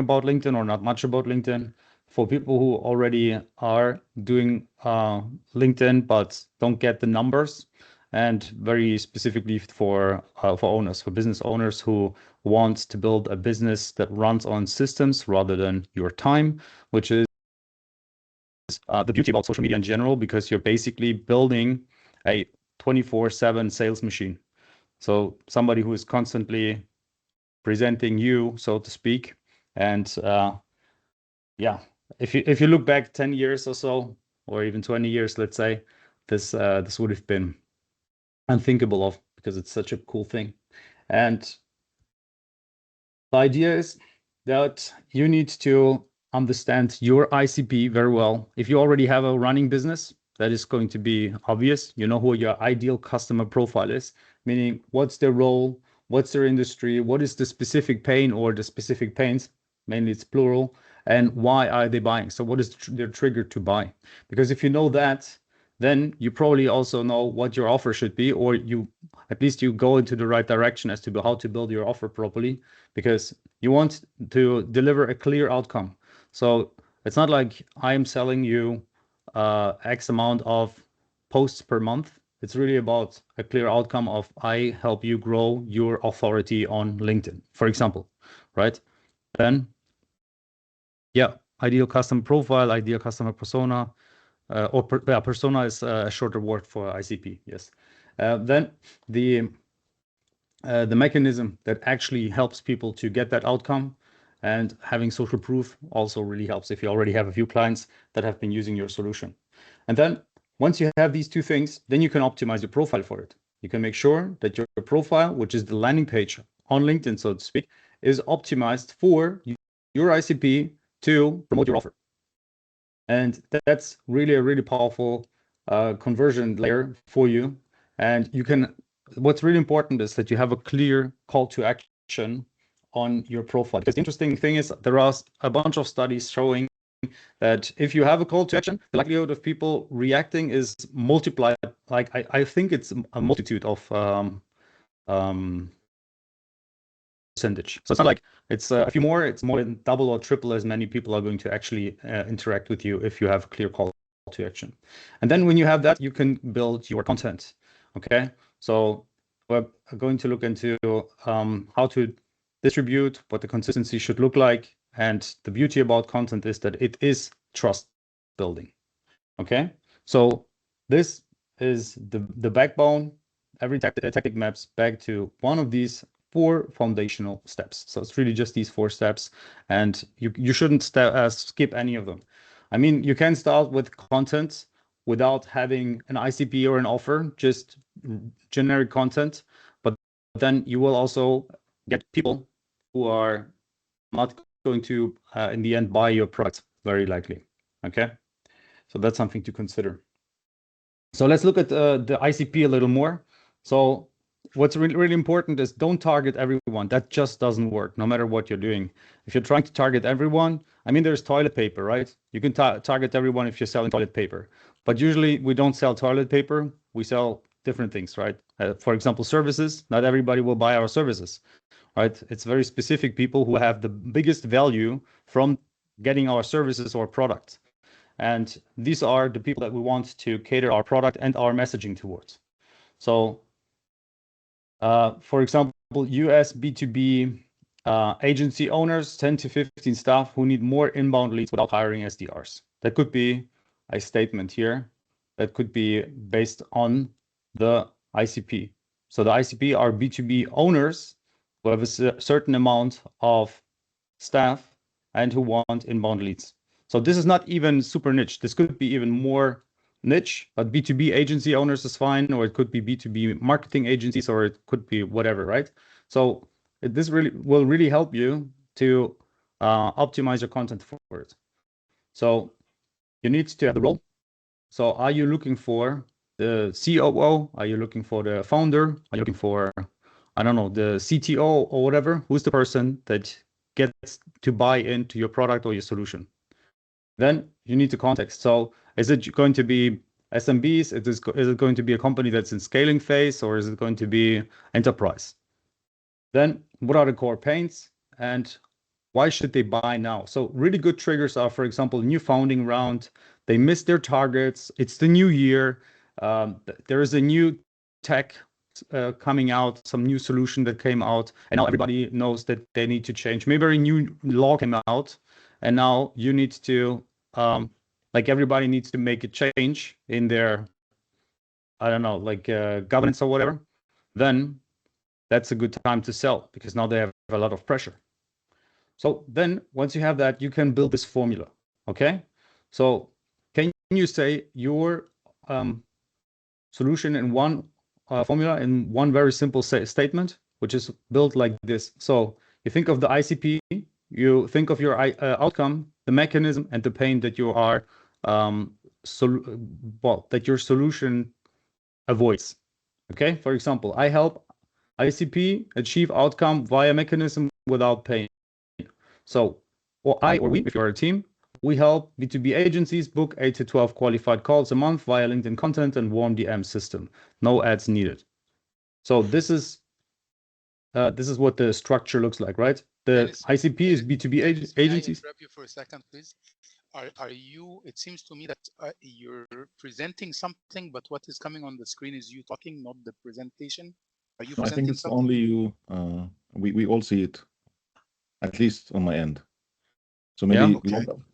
about LinkedIn or not much about LinkedIn. For people who already are doing LinkedIn but don't get the numbers, and very specifically for owners, for business owners who want to build a business that runs on systems rather than your time, which is the beauty about social media in general, because you're basically building a 24/7 sales machine. So somebody who is constantly presenting you, so to speak. And yeah, if you look back 10 years or so, or even 20 years, let's say, this would have been unthinkable of, because it's such a cool thing. And the idea is that you need to understand your ICP very well. If you already have a running business, that is going to be obvious. You know who your ideal customer profile is, meaning what's their role, what's their industry, what is the specific pain or the specific pains, mainly it's plural, and why are they buying? So what is their trigger to buy? Because if you know that, then you probably also know what your offer should be, or at least you go into the right direction as to how to build your offer properly, because you want to deliver a clear outcome. So it's not like I'm selling you X amount of posts per month. It's really about a clear outcome of I help you grow your authority on LinkedIn, for example, right? Then, yeah, ideal customer profile, ideal customer persona, persona is a shorter word for ICP, yes. Then the mechanism that actually helps people to get that outcome, and having social proof also really helps if you already have a few clients that have been using your solution. And then once you have these two things, then you can optimize your profile for it. You can make sure that your profile, which is the landing page on LinkedIn, so to speak, is optimized for your ICP to promote your offer. And that's really a really powerful conversion layer for you. And what's really important is that you have a clear call to action on your profile. Because the interesting thing is there are a bunch of studies showing that if you have a call to action, the likelihood of people reacting is multiplied. Like I think it's a multitude of percentage. So it's not like it's a few more, it's more than double or triple as many people are going to actually interact with you if you have a clear call to action. And then when you have that, you can build your content. Okay, so we're going to look into how to distribute, what the consistency should look like. And the beauty about content is that it is trust building. Okay, so this is the backbone. Every tactic maps back to one of these 4 foundational steps. So it's really just these 4 steps, and you shouldn't skip any of them. I mean, you can start with content without having an ICP or an offer, just generic content, but then you will also get people who are not going to, in the end, buy your product, very likely. Okay, so that's something to consider. So let's look at the ICP a little more. So what's really important is don't target everyone. That just doesn't work, no matter what you're doing. If you're trying to target everyone, I mean, there's toilet paper, right? You can target everyone if you're selling toilet paper. But usually we don't sell toilet paper. We sell different things, right? For example, services. Not everybody will buy our services, right? It's very specific people who have the biggest value from getting our services or products. And these are the people that we want to cater our product and our messaging towards. So, for example, US B2B agency owners, 10 to 15 staff who need more inbound leads without hiring SDRs. That could be a statement here. That could be based on the ICP. So the ICP are B2B owners who have a certain amount of staff and who want inbound leads. So this is not even super niche. This could be even more niche, but B2B agency owners is fine, or it could be B2B marketing agencies, or it could be whatever, right? So this really will really help you to optimize your content for it. So you need to have the role. So are you looking for the COO? Are you looking for the founder? Are you looking for, I don't know, the CTO or whatever? Who's the person that gets to buy into your product or your solution? Then you need the context. So is it going to be SMBs? Is it going to be a company that's in scaling phase, or is it going to be enterprise? Then what are the core pains, and why should they buy now? So really good triggers are, for example, new founding round. They missed their targets. It's the new year. There is a new tech coming out, some new solution that came out, and now everybody knows that they need to change. Maybe a new law came out, and now you need to, like everybody needs to make a change in their, I don't know, like governance or whatever. Then that's a good time to sell because now they have a lot of pressure. So then once you have that, you can build this formula, okay? So can you say your solution in one formula in one very simple statement, which is built like this? So you think of the ICP, you think of your outcome, the mechanism, and the pain that you are, that your solution avoids, okay? For example, I help ICP achieve outcome via mechanism without pain. So, or I or we, if you're a team, we help B2B agencies book 8 to 12 qualified calls a month via LinkedIn content and warm DM system. No ads needed. So this is what the structure looks like, right? The ICP is B2B agencies. Can I interrupt you for a second, please? Are you? It seems to me that you're presenting something, but what is coming on the screen is you talking, not the presentation. Are you? No, I think it's something? Only you. We all see it, at least on my end. So maybe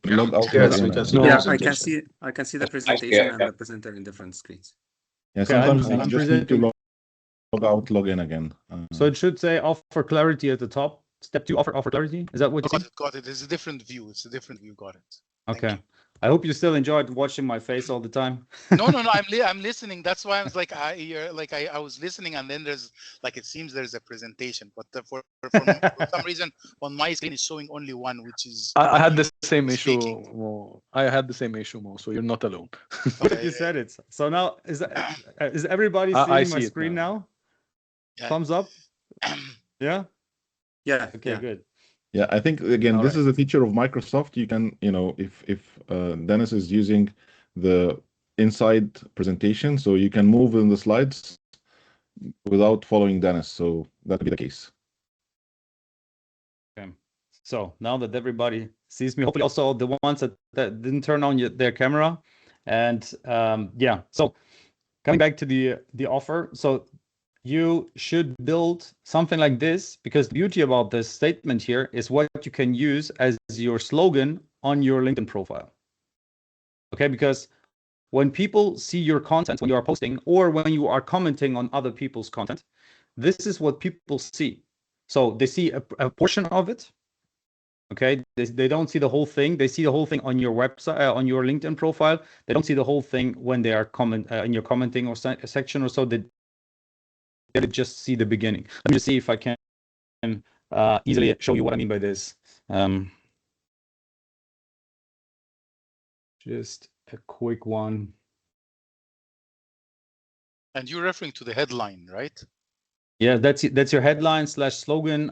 log out. Yeah, I can see. I can see the presentation and the presenter in different screens. Yeah, sometimes you just need to log out, log in again. So it should say offer clarity at the top. Step 2, offer clarity. Is that what you got it? It's a different view. It's a different view. Got it. Okay. I hope you still enjoyed watching my face all the time. No. I'm listening. That's why I was like, I was listening, and then there's like, it seems there's a presentation, but for some reason on my screen is showing only one, which is. I had the same issue. Mo. I had the same issue, Mo. So you're not alone. Okay. You said it. So now is everybody seeing my screen now? Yeah. Thumbs up. Yeah. Yeah. Okay. Yeah. Good. Yeah, I think again, this is a feature of Microsoft. You can, if Dennis is using the inside presentation, so you can move in the slides without following Dennis. So that would be the case. Okay. So now that everybody sees me, hopefully also the ones that didn't turn on their camera, and yeah. So coming back to the offer, so you should build something like this, because the beauty about this statement here is what you can use as your slogan on your LinkedIn profile. Okay, because when people see your content, when you are posting or when you are commenting on other people's content, this is what people see. So they see a portion of it. Okay, they don't see the whole thing. They see the whole thing on your website, on your LinkedIn profile. They don't see the whole thing when they are in your commenting or section or so. They just see the beginning. Let me just see if I can easily show you what I mean by this. Just a quick one. And you're referring to the headline, right? Yeah, that's your headline / slogan.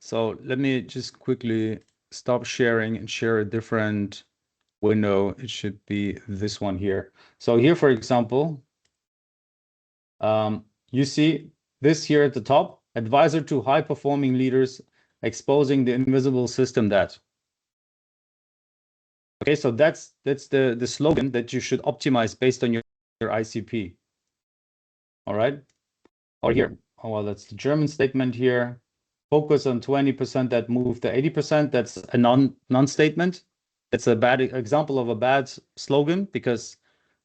So let me just quickly stop sharing and share a different window. It should be this one here. So here, for example, you see this here at the top, advisor to high-performing leaders, exposing the invisible system that. Okay, so that's the slogan that you should optimize based on your ICP. All right. Or here, oh well, that's the German statement here. Focus on 20% that move to 80%. That's a non-statement. It's a bad example of a bad slogan, because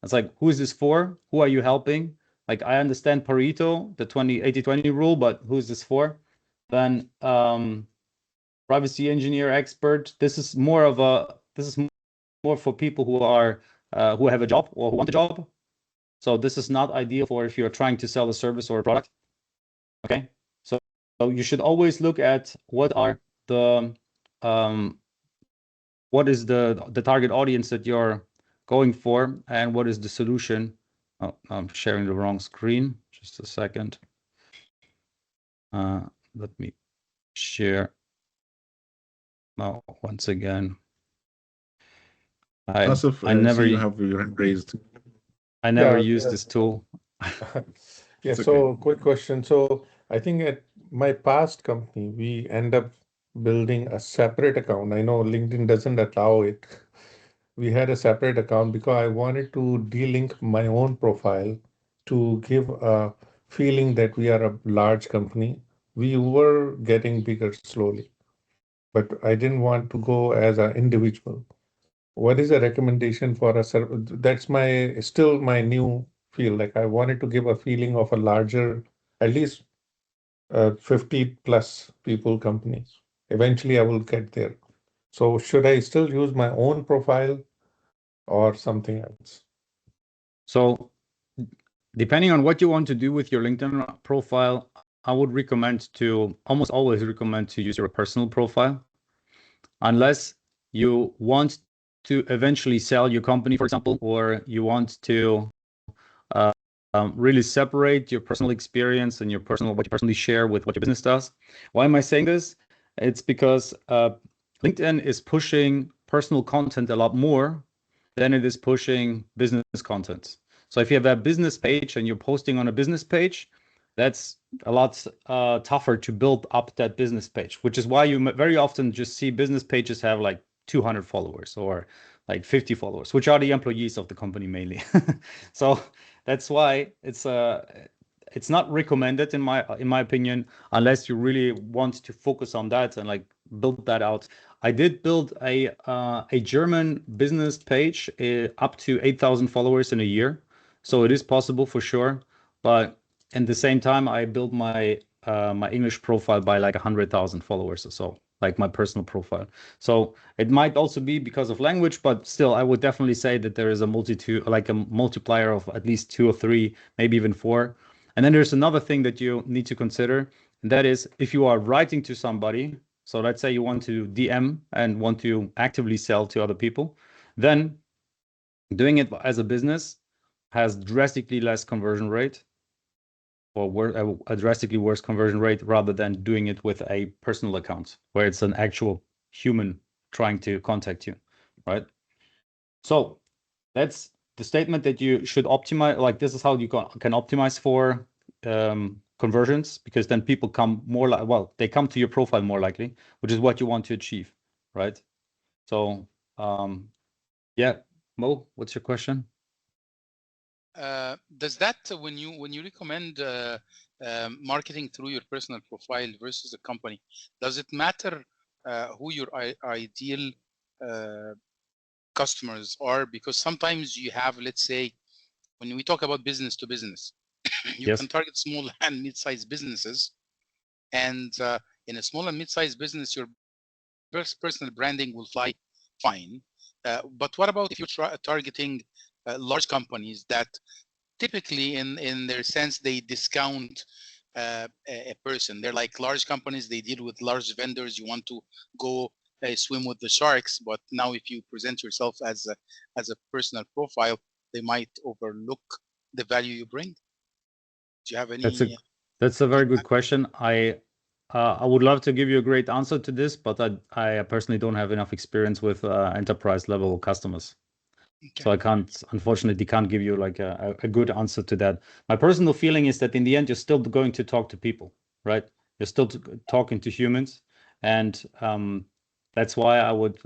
it's like, who is this for? Who are you helping? Like, I understand Pareto, the 80-20 rule, but who's this for? Then privacy engineer expert. This is more for people who are who have a job or who want a job. So this is not ideal for if you're trying to sell a service or a product. Okay, so you should always look at what are the what is the target audience that you're going for, and what is the solution. Oh, I'm sharing the wrong screen. Just a second. Let me share. Now, once again, I never you have your hand raised. I never used this tool. Yeah. So quick question. So I think at my past company, we end up building a separate account. I know LinkedIn doesn't allow it. We had a separate account because I wanted to delink my own profile to give a feeling that we are a large company. We were getting bigger slowly, but I didn't want to go as an individual. What is a recommendation for a that's my still my new feel. Like I wanted to give a feeling of a larger, at least 50 plus people company. Eventually, I will get there. So should I still use my own profile or something else? So depending on what you want to do with your LinkedIn profile, I would recommend to almost always recommend to use your personal profile, unless you want to eventually sell your company, for example, or you want to really separate your personal experience and what you personally share with what your business does. Why am I saying this? It's because LinkedIn is pushing personal content a lot more than it is pushing business content. So if you have a business page and you're posting on a business page, that's a lot tougher to build up that business page, which is why you very often just see business pages have like 200 followers or like 50 followers, which are the employees of the company mainly. So that's why it's not recommended in my opinion, unless you really want to focus on that and like build that out. I did build a German business page up to 8,000 followers in a year, so it is possible for sure. But at the same time, I built my my English profile by like 100,000 followers or so, like my personal profile. So it might also be because of language, but still, I would definitely say that there is a multiplier of at least 2 or 3, maybe even 4. And then there's another thing that you need to consider, and that is if you are writing to somebody. So let's say you want to DM and want to actively sell to other people, then doing it as a business has drastically less conversion rate, or a drastically worse conversion rate, rather than doing it with a personal account where it's an actual human trying to contact you, right? So that's the statement that you should optimize. Like this is how you can optimize for conversions, because then people come more they come to your profile more likely, which is what you want to achieve, right? So yeah, Mo, what's your question? Does that when you recommend marketing through your personal profile versus a company, does it matter who your ideal customers are? Because sometimes you have, let's say, when we talk about business to business, you can target small and mid-sized businesses, and in a small and mid-sized business, your personal branding will fly fine. But what about if you're targeting large companies that typically in their sense they discount a person? They're like large companies, they deal with large vendors. You want to go swim with the sharks, but now if you present yourself as a personal profile, they might overlook the value you bring. Do you have any? That's a very good question. I would love to give you a great answer to this, but I personally don't have enough experience with enterprise level customers. Okay. So I unfortunately can't give you like a good answer to that. My personal feeling is that in the end, you're still going to talk to people, right? You're still talking to humans. And that's why I would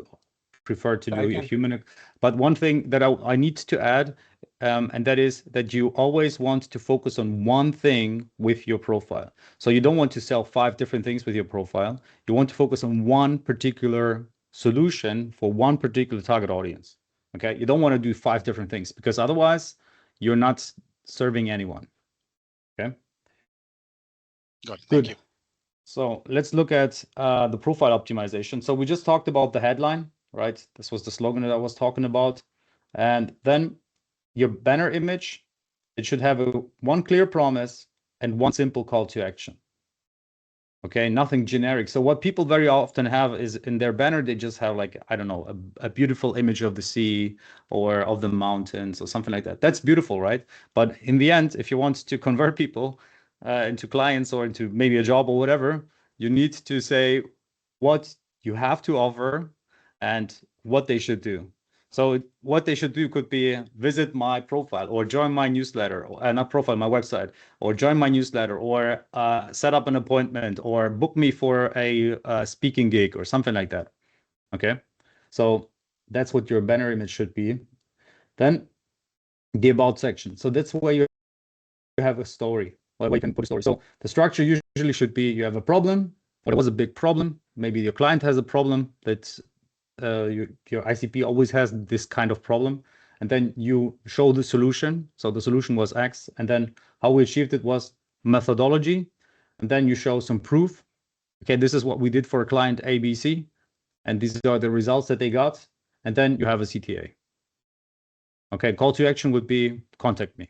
prefer to do a human. But one thing that I need to add, and that is that you always want to focus on one thing with your profile. So you don't want to sell 5 different things with your profile. You want to focus on one particular solution for one particular target audience. Okay, you don't want to do 5 different things, because otherwise you're not serving anyone. Okay. Good. Thank you. So let's look at the profile optimization. So we just talked about the headline, right? This was the slogan that I was talking about. And then your banner image, it should have one clear promise and one simple call to action. Okay, nothing generic. So what people very often have is in their banner, they just have like, I don't know, a beautiful image of the sea or of the mountains or something like that. That's beautiful, right? But in the end, if you want to convert people into clients or into maybe a job or whatever, you need to say what you have to offer and what they should do. So what they should do could be visit my profile or join my newsletter, or not profile, my website, or join my newsletter, or set up an appointment, or book me for a speaking gig or something like that. Okay, so that's what your banner image should be. Then the about section. So that's where you have a story, where you can put a story. So the structure usually should be, you have a problem, or there was a big problem. Maybe your client has a problem that your ICP always has this kind of problem, and then you show the solution. So the solution was X, and then how we achieved it was methodology, and then you show some proof. Okay, this is what we did for a client ABC, and these are the results that they got, and then you have a CTA. Okay, call to action would be contact me,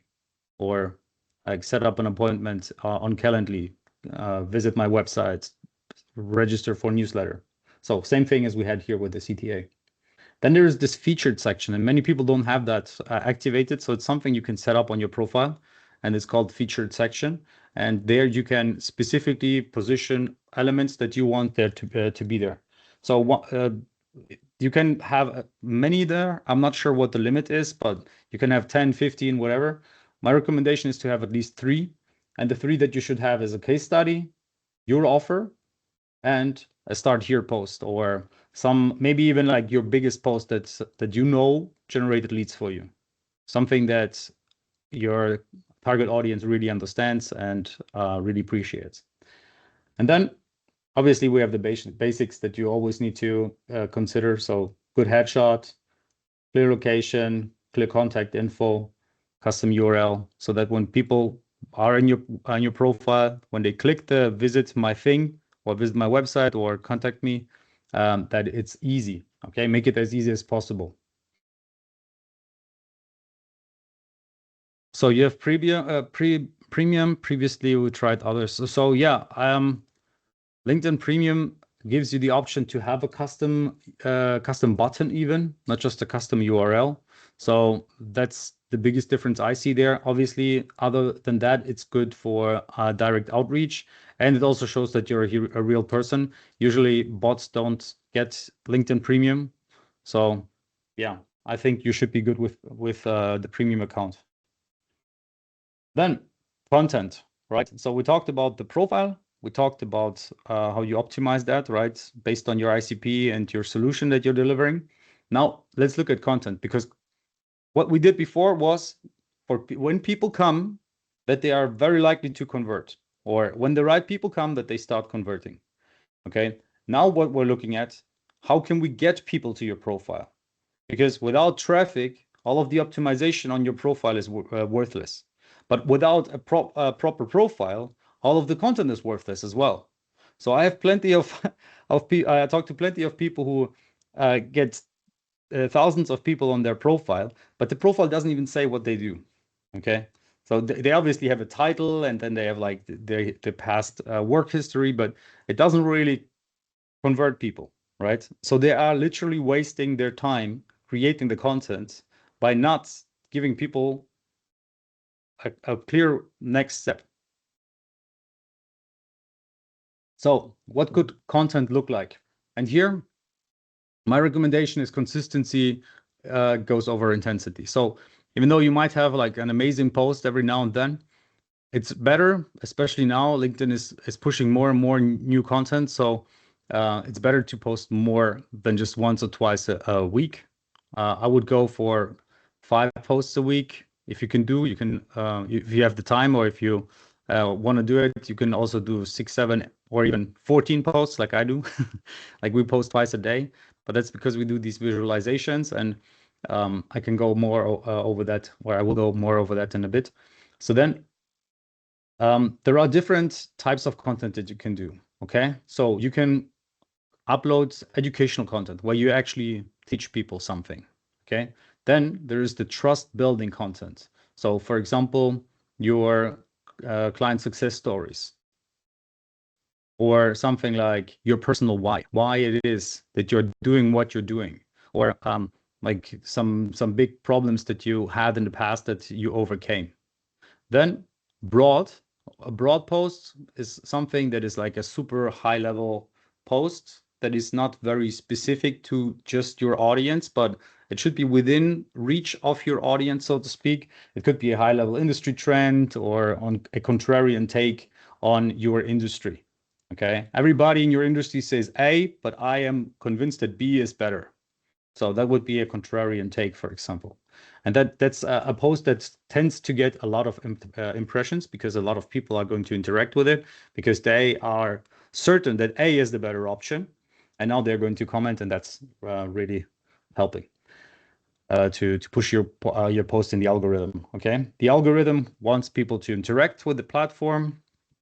or like set up an appointment on Calendly, visit my website, register for newsletter. So same thing as we had here with the CTA. Then there is this featured section, and many people don't have that activated. So it's something you can set up on your profile, and it's called featured section. And there you can specifically position elements that you want there to be there. So you can have many there. I'm not sure what the limit is, but you can have 10, 15, whatever. My recommendation is to have at least 3. And the 3 that you should have is a case study, your offer, and a start here post, or some, maybe even like your biggest post that you know generated leads for you. Something that your target audience really understands and really appreciates. And then obviously we have the basics that you always need to consider. So good headshot, clear location, clear contact info, custom URL, so that when people are on your profile, when they click the visit my thing or visit my website or contact me, that it's easy. Okay, make it as easy as possible. So you have premium. Previously we tried others. So yeah, LinkedIn Premium gives you the option to have a custom button, even not just a custom URL. So that's the biggest difference I see there. Obviously, other than that, it's good for direct outreach, and it also shows that you're a real person. Usually, bots don't get LinkedIn Premium, so yeah, I think you should be good with the premium account. Then content, right? So we talked about the profile. We talked about how you optimize that, right? Based on your ICP and your solution that you're delivering. Now let's look at content, because what we did before was for when people come, that they are very likely to convert, or when the right people come, that they start converting. Okay. Now what we're looking at, how can we get people to your profile? Because without traffic, all of the optimization on your profile is worthless. But without a proper profile, all of the content is worthless as well. So I have plenty of I talk to plenty of people who get thousands of people on their profile, but the profile doesn't even say what they do. Okay, so they obviously have a title, and then they have like their past work history, but it doesn't really convert people, right? So they are literally wasting their time creating the content by not giving people a clear next step. So what could content look like? And here, my recommendation is consistency goes over intensity. So even though you might have like an amazing post every now and then, it's better, especially now, LinkedIn is pushing more and more new content. So it's better to post more than just once or twice a week. I would go for 5 posts a week. If you can do, you can, if you have the time, or if you want to do it, you can also do 6, 7, or even 14 posts like I do. Like we post twice a day, but that's because we do these visualizations, and I can go more over that, or I will go more over that in a bit. So then there are different types of content that you can do. Okay, so you can upload educational content where you actually teach people something. Okay, then there is the trust building content. So for example, your client success stories, or something like your personal why it is that you're doing what you're doing, or like some big problems that you had in the past that you overcame. Then a broad post is something that is like a super high level post that is not very specific to just your audience, but it should be within reach of your audience, so to speak. It could be a high-level industry trend or on a contrarian take on your industry. Okay, everybody in your industry says A, but I am convinced that B is better. So that would be a contrarian take, for example. And that's a post that tends to get a lot of impressions because a lot of people are going to interact with it because they are certain that A is the better option. And now they're going to comment, and that's really helping to push your post in the algorithm. Okay, the algorithm wants people to interact with the platform,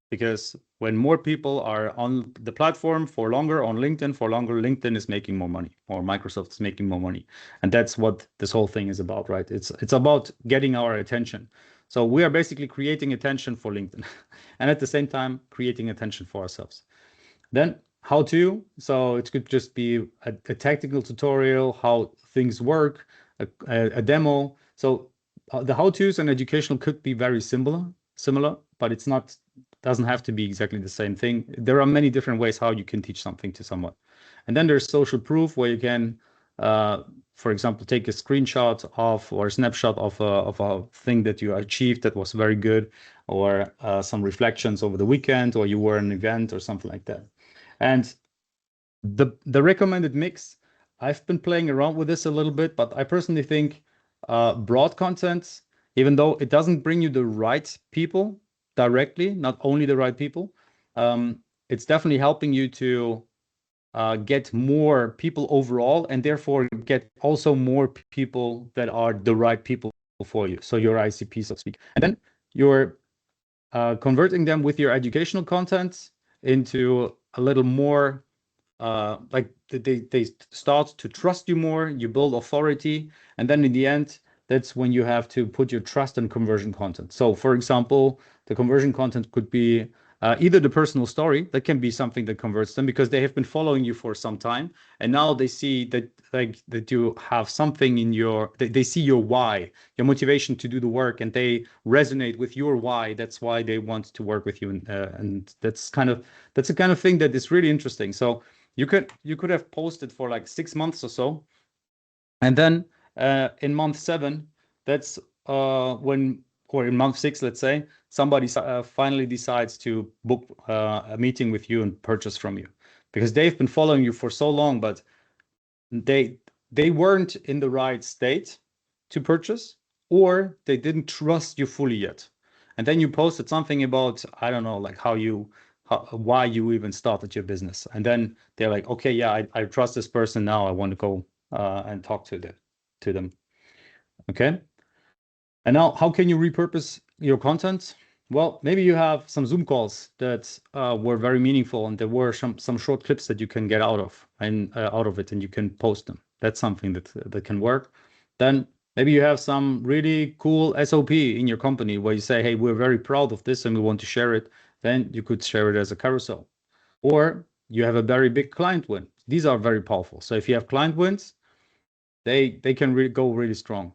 because when more people are on the platform for longer, on LinkedIn for longer, LinkedIn is making more money, or Microsoft is making more money. And that's what this whole thing is about, right? It's about getting our attention. So we are basically creating attention for LinkedIn and at the same time creating attention for ourselves. Then how to, so it could just be a technical tutorial, how things work, a demo. So the how-tos and educational could be very similar, but it's not, doesn't have to be exactly the same thing. There are many different ways how you can teach something to someone. And then there's social proof, where you can, for example, take a screenshot of or a snapshot of a thing that you achieved that was very good, or some reflections over the weekend, or you were at an event or something like that. And the recommended mix, I've been playing around with this a little bit, but I personally think broad content, even though it doesn't bring you the right people directly, not only the right people, it's definitely helping you to get more people overall, and therefore get also more people that are the right people for you. So your ICP, so to speak. And then you're converting them with your educational content into a little more like they start to trust you more, you build authority, and then in the end, that's when you have to put your trust in conversion content. So for example, the conversion content could be either the personal story, that can be something that converts them because they have been following you for some time, and now they see that that you have something in your, they see your why, your motivation to do the work, and they resonate with your why. That's why they want to work with you, and that's the kind of thing that is really interesting. So you could have posted for like 6 months or so, and then in month 7, that's when, or in month 6, let's say, somebody finally decides to book a meeting with you and purchase from you, because they've been following you for so long, but they weren't in the right state to purchase, or they didn't trust you fully yet. And then you posted something about, I don't know, like why you even started your business. And then they're like, okay, yeah, I trust this person now. I want to go and talk to them. Okay. And now, how can you repurpose your content? Well, maybe you have some Zoom calls that were very meaningful, and there were some short clips that you can get out of it, and you can post them. That's something that can work. Then maybe you have some really cool SOP in your company where you say, hey, we're very proud of this and we want to share it. Then you could share it as a carousel. Or you have a very big client win. These are very powerful. So if you have client wins, they can really go really strong.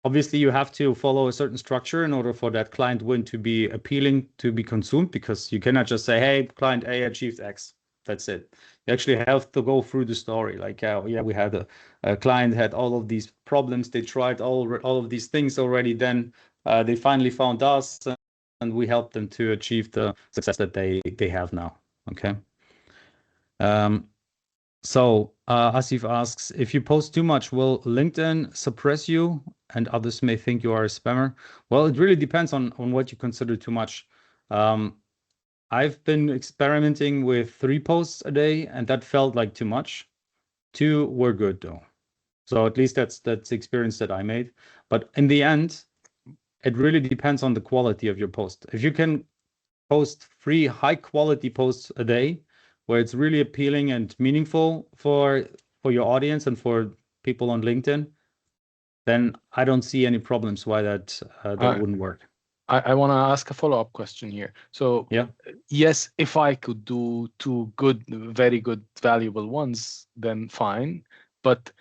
Obviously, you have to follow a certain structure in order for that client win to be appealing to be consumed, because you cannot just say, hey, client A achieved X. That's it. You actually have to go through the story. Like, yeah, we had a client had all of these problems. They tried all of these things already. Then they finally found us, and we helped them to achieve the success that they have now. Okay. So Asif asks, if you post too much, will LinkedIn suppress you and others may think you are a spammer? Well, it really depends on what you consider too much. I've been experimenting with 3 posts a day, and that felt like too much. 2 were good though. So at least that's the experience that I made. But in the end, it really depends on the quality of your post. If you can post 3 high quality posts a day, where it's really appealing and meaningful for your audience and for people on LinkedIn, then I don't see any problems why that wouldn't work. I want to ask a follow-up question here. So yeah, yes, if I could do 2 good, very good, valuable ones, then fine. But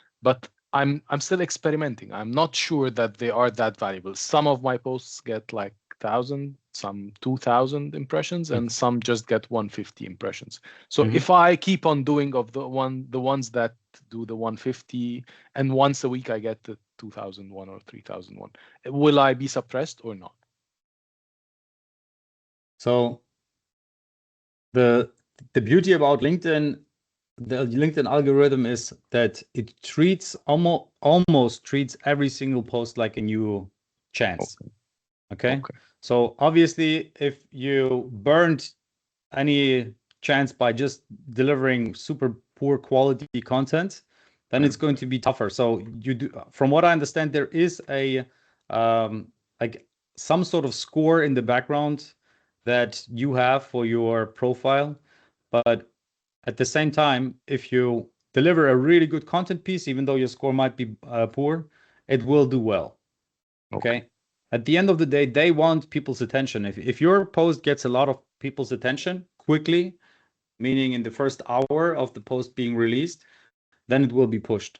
I'm still experimenting. I'm not sure that they are that valuable. Some of my posts get like 100,000, some 2,000 impressions, and some just get 150 impressions. So Mhm. if I keep on doing of the ones that do the 150, and once a week I get the 2,001 or 3,001, will I be suppressed or not? So the beauty about LinkedIn, the LinkedIn algorithm is that it treats almost treats every single post like a new chance. Okay. So obviously, if you burned any chance by just delivering super poor quality content, then it's going to be tougher. So you do, from what I understand, there is a like some sort of score in the background that you have for your profile, but at the same time, if you deliver a really good content piece, even though your score might be poor, it will do well. Okay. At the end of the day, they want people's attention. If your post gets a lot of people's attention quickly, meaning in the first hour of the post being released, then it will be pushed.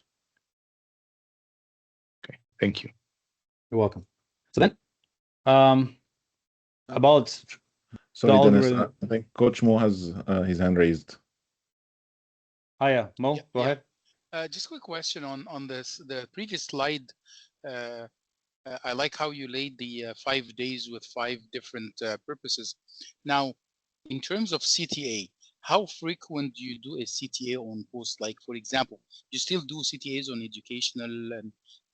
Okay, thank you. You're welcome. So then, about sorry, Dennis, algorithm. I think Coach Mo has his hand raised. Oh yeah, Mo, go ahead. Just a quick question on this. The previous slide. I like how you laid the 5 days with 5 different purposes. Now, in terms of CTA, how frequent do you do a CTA on posts? Like, for example, you still do CTAs on educational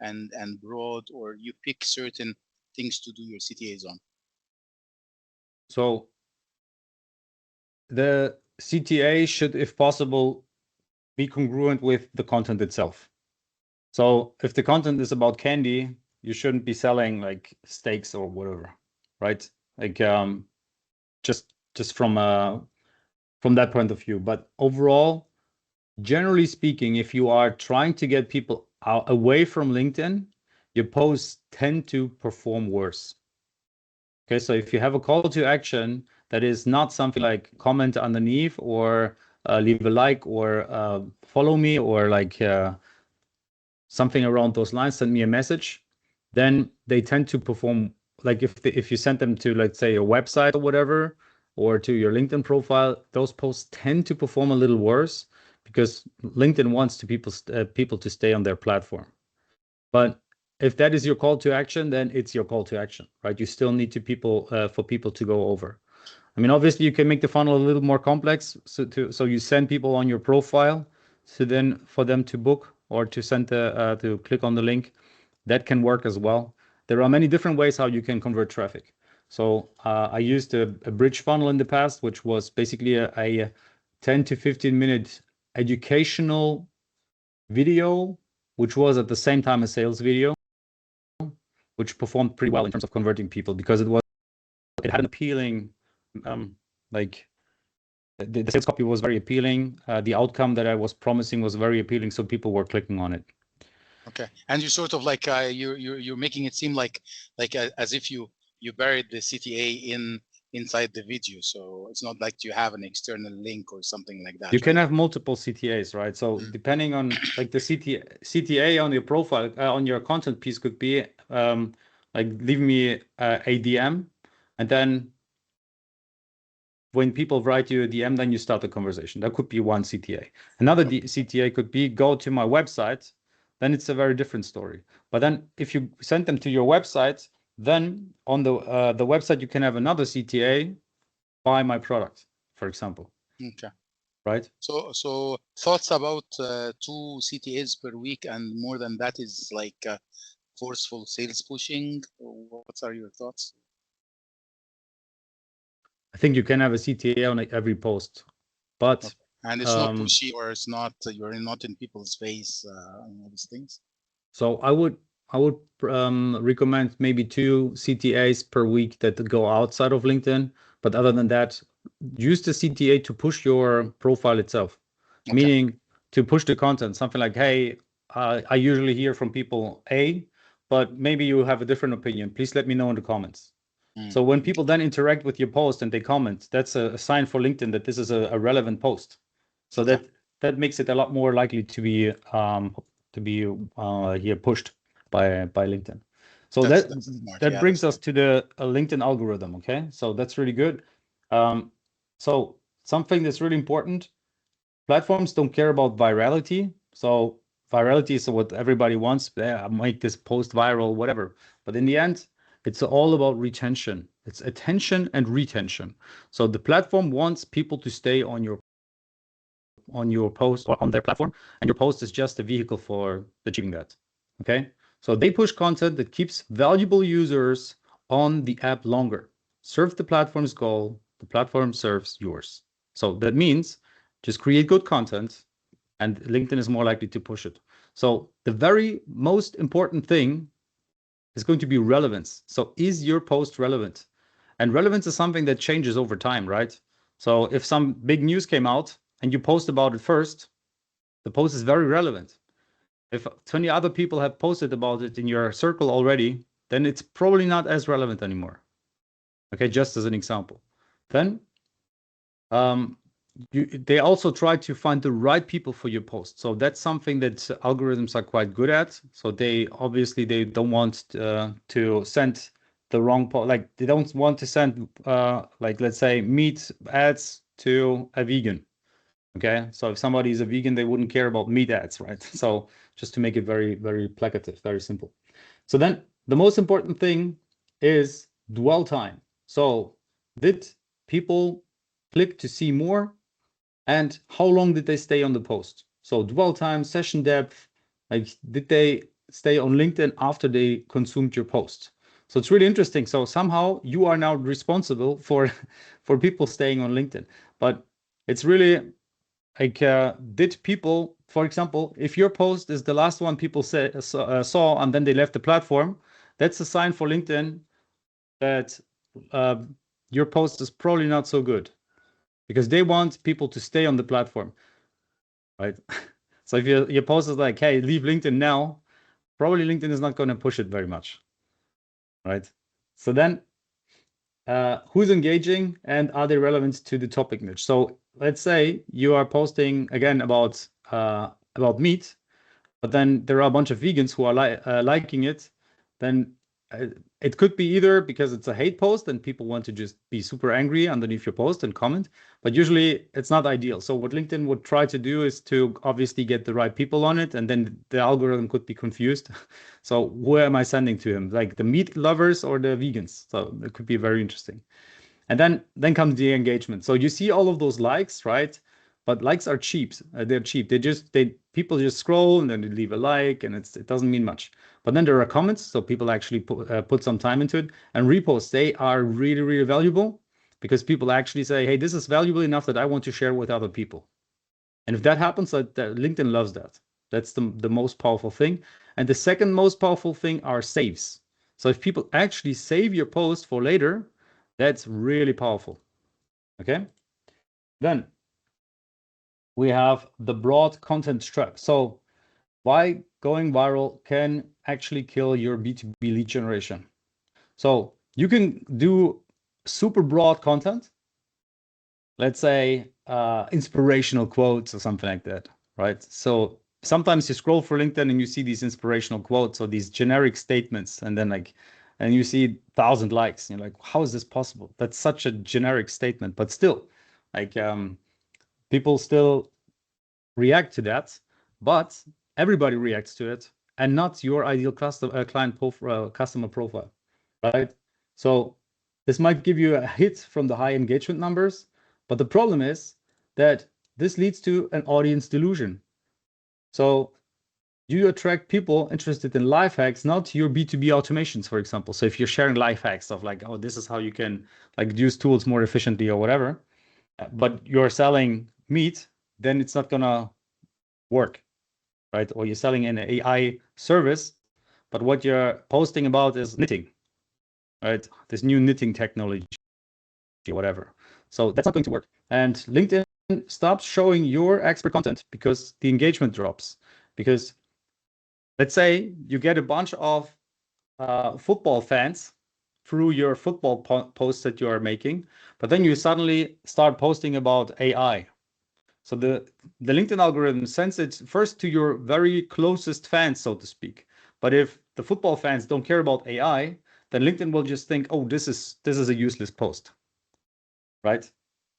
and broad, or you pick certain things to do your CTAs on? So the CTA should, if possible, be congruent with the content itself. So if the content is about candy, you shouldn't be selling like steaks or whatever, right? Like just from that point of view. But overall, generally speaking, if you are trying to get people away from LinkedIn, your posts tend to perform worse. Okay, so if you have a call to action that is not something like comment underneath or leave a like or follow me or like something around those lines, send me a message, then they tend to perform like if you send them to, let's say, a website or whatever, or to your LinkedIn profile, those posts tend to perform a little worse because LinkedIn wants people to stay on their platform. But if that is your call to action, then it's your call to action, right? You still need for people to go over. I mean, obviously, you can make the funnel a little more complex. So you send people on your profile, so then for them to book or to send to click on the link, that can work as well. There are many different ways how you can convert traffic. So I used a bridge funnel in the past, which was basically a 10 to 15 minute educational video, which was at the same time a sales video, which performed pretty well in terms of converting people because it had an appealing, like the sales copy was very appealing. The outcome that I was promising was very appealing, so people were clicking on it. Okay, and you sort of like you're making it seem like as if you buried the CTA inside the video, so it's not like you have an external link or something like that. You can have multiple CTAs, right? So depending on like the CTA on your profile, on your content piece could be like leave me a DM, and then when people write you a DM, then you start the conversation. That could be one CTA. Another CTA could be go to my website. Then it's a very different story. But then if you send them to your website, then on the website you can have another CTA, buy my product, for example. Okay. Right. So thoughts about 2 CTAs per week and more than that is like forceful sales pushing. What are your thoughts? I think you can have a CTA on every post, but and it's not pushy, or it's not you're not in people's face and all these things. So I would recommend maybe 2 CTAs per week that go outside of LinkedIn. But other than that, use the CTA to push your profile itself, meaning to push the content. Something like, hey, I usually hear from people A, but maybe you have a different opinion. Please let me know in the comments. So when people then interact with your post and they comment, that's a sign for LinkedIn that this is a relevant post. So that makes it a lot more likely to be here pushed by LinkedIn. So that brings us to the LinkedIn algorithm. Okay, so that's really good. So something that's really important, platforms don't care about virality. So virality is what everybody wants. Yeah, make this post viral, whatever. But in the end, it's all about retention. It's attention and retention. So the platform wants people to stay on your post or on their platform, and your post is just a vehicle for achieving that. Okay, so they push content that keeps valuable users on the app longer. Serve the platform's goal, the platform serves yours. So that means just create good content, and LinkedIn is more likely to push it. So the very most important thing is going to be relevance. So is your post relevant? And relevance is something that changes over time, right? So if some big news came out and you post about it first, the post is very relevant. If 20 other people have posted about it in your circle already, then it's probably not as relevant anymore. Okay, just as an example. Then they also try to find the right people for your post. So that's something that algorithms are quite good at. So they obviously don't want to send the wrong post. Like they don't want to send like, let's say, meat ads to a vegan. Okay, so if somebody is a vegan, they wouldn't care about meat ads, right? So just to make it very, very placative, very simple. So then the most important thing is dwell time. So did people click to see more? And how long did they stay on the post? So dwell time, session depth, like did they stay on LinkedIn after they consumed your post? So it's really interesting. So somehow you are now responsible for people staying on LinkedIn. But it's really like, did people, for example, if your post is the last one people saw and then they left the platform, that's a sign for LinkedIn that your post is probably not so good, because they want people to stay on the platform, right? So if your post is like, hey, leave LinkedIn now, probably LinkedIn is not going to push it very much, right? So then who's engaging and are they relevant to the topic niche? So let's say you are posting again about meat, but then there are a bunch of vegans who are liking it. Then it could be either because it's a hate post and people want to just be super angry underneath your post and comment, but usually it's not ideal. So what LinkedIn would try to do is to obviously get the right people on it, and then the algorithm could be confused. So who am I sending to him? Like the meat lovers or the vegans? So it could be very interesting. And then comes the engagement. So you see all of those likes, right? But likes are cheap. They're cheap. People just scroll and then they leave a like, and it doesn't mean much. But then there are comments, so people actually put some time into it. And reposts, they are really, really valuable, because people actually say, hey, this is valuable enough that I want to share with other people. And if that happens, LinkedIn loves that. That's the most powerful thing. And the second most powerful thing are saves. So if people actually save your post for later, that's really powerful. Okay. Then we have the broad content trap. So why going viral can actually kill your B2B lead generation. So you can do super broad content, let's say inspirational quotes or something like that, right? So sometimes you scroll for LinkedIn and you see these inspirational quotes or these generic statements, and then and you see 1,000 likes, and you're like, how is this possible? That's such a generic statement, but still, like people still react to that, but everybody reacts to it, and not your ideal customer profile, right? So this might give you a hit from the high engagement numbers, but the problem is that this leads to an audience delusion. So you attract people interested in life hacks, not your B2B automations, for example. So if you're sharing life hacks of like, oh, this is how you can like use tools more efficiently or whatever, but you're selling meat, then it's not gonna work, right? Or you're selling an AI service, but what you're posting about is knitting, right? This new knitting technology, whatever. So that's not going to work. And LinkedIn stops showing your expert content because the engagement drops. Because let's say you get a bunch of football fans through your football posts that you are making, but then you suddenly start posting about AI. So the LinkedIn algorithm sends it first to your very closest fans, so to speak. But if the football fans don't care about AI, then LinkedIn will just think, oh, this is a useless post, right?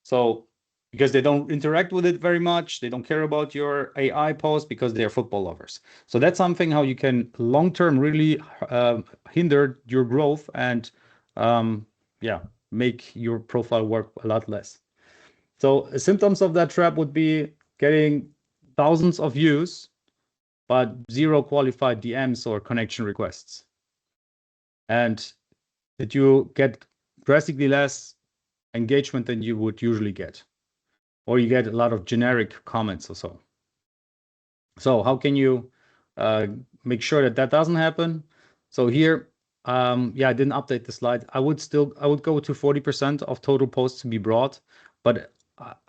So because they don't interact with it very much, they don't care about your AI post because they are football lovers. So that's something how you can long-term really hinder your growth and yeah, make your profile work a lot less. So symptoms of that trap would be getting thousands of views, but 0 qualified DMs or connection requests. And that you get drastically less engagement than you would usually get. Or you get a lot of generic comments or so. So how can you make sure that that doesn't happen? So here, yeah, I didn't update the slide. I would go to 40% of total posts to be broad, but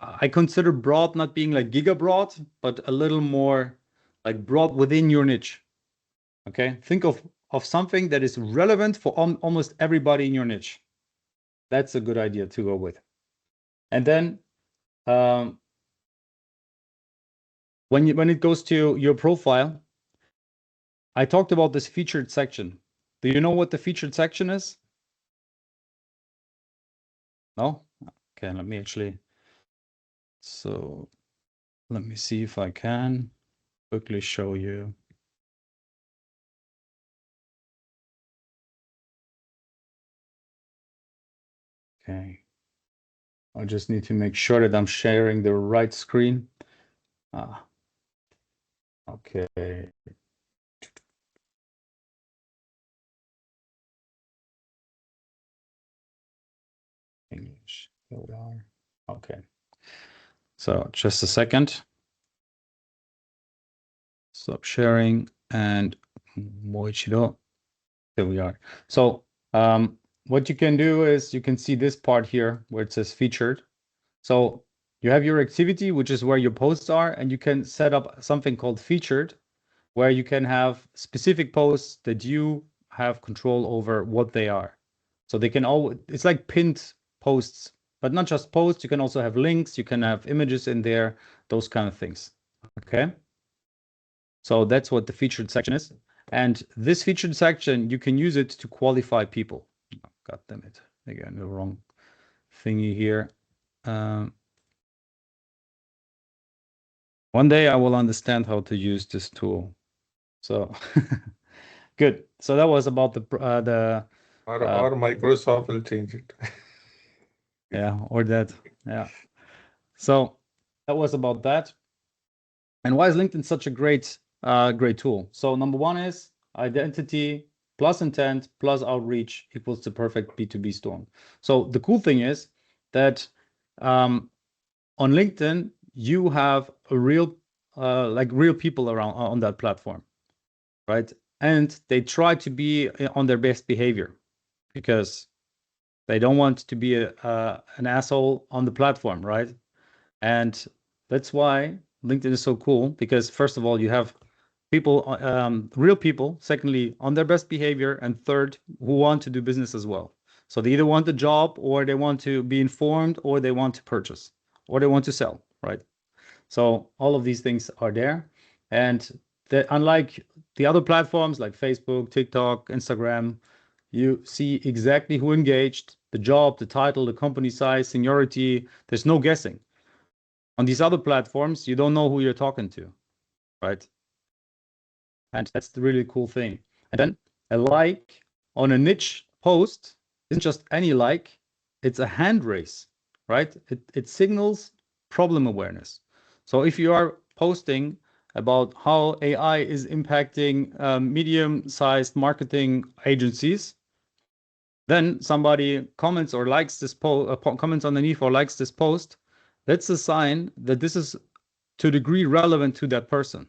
I consider broad not being like giga broad, but a little more like broad within your niche. Okay, think of something that is relevant for almost everybody in your niche. That's a good idea to go with. And then when it goes to your profile, I talked about this featured section. Do you know what the featured section is? No? Okay, let me actually. So let me see if I can quickly show you. Okay. I just need to make sure that I'm sharing the right screen. Okay. English. Here we are. Okay. So just a second. Stop sharing and moichido. There we are. So what you can do is you can see this part here where it says featured. So you have your activity, which is where your posts are, and you can set up something called featured, where you can have specific posts that you have control over what they are. So they can all, it's like pinned posts, but not just posts. You can also have links. You can have images in there, those kind of things. Okay. So that's what the featured section is. And this featured section, you can use it to qualify people. Oh, God damn it. Again, the wrong thingy here. One day I will understand how to use this tool. So good. So that was about the or Microsoft will change it. Yeah, or that. Yeah. So that was about that. And why is LinkedIn such a great tool? So number one is identity plus intent plus outreach equals the perfect B2B storm. So the cool thing is that on LinkedIn, you have a real real people around on that platform, right? And they try to be on their best behavior because they don't want to be an asshole on the platform, right? And that's why LinkedIn is so cool, because first of all, you have people, real people, secondly, on their best behavior, and third, who want to do business as well. So they either want a job, or they want to be informed, or they want to purchase, or they want to sell, right? So all of these things are there. And unlike the other platforms like Facebook, TikTok, Instagram, you see exactly who engaged, the job, the title, the company size, seniority. There's no guessing. On these other platforms, you don't know who you're talking to, right? And that's the really cool thing. And then a like on a niche post isn't just any like, it's a hand raise, right? It signals problem awareness. So if you are posting about how AI is impacting medium-sized marketing agencies, then somebody comments or likes this post, comments underneath or likes this post, that's a sign that this is to a degree relevant to that person.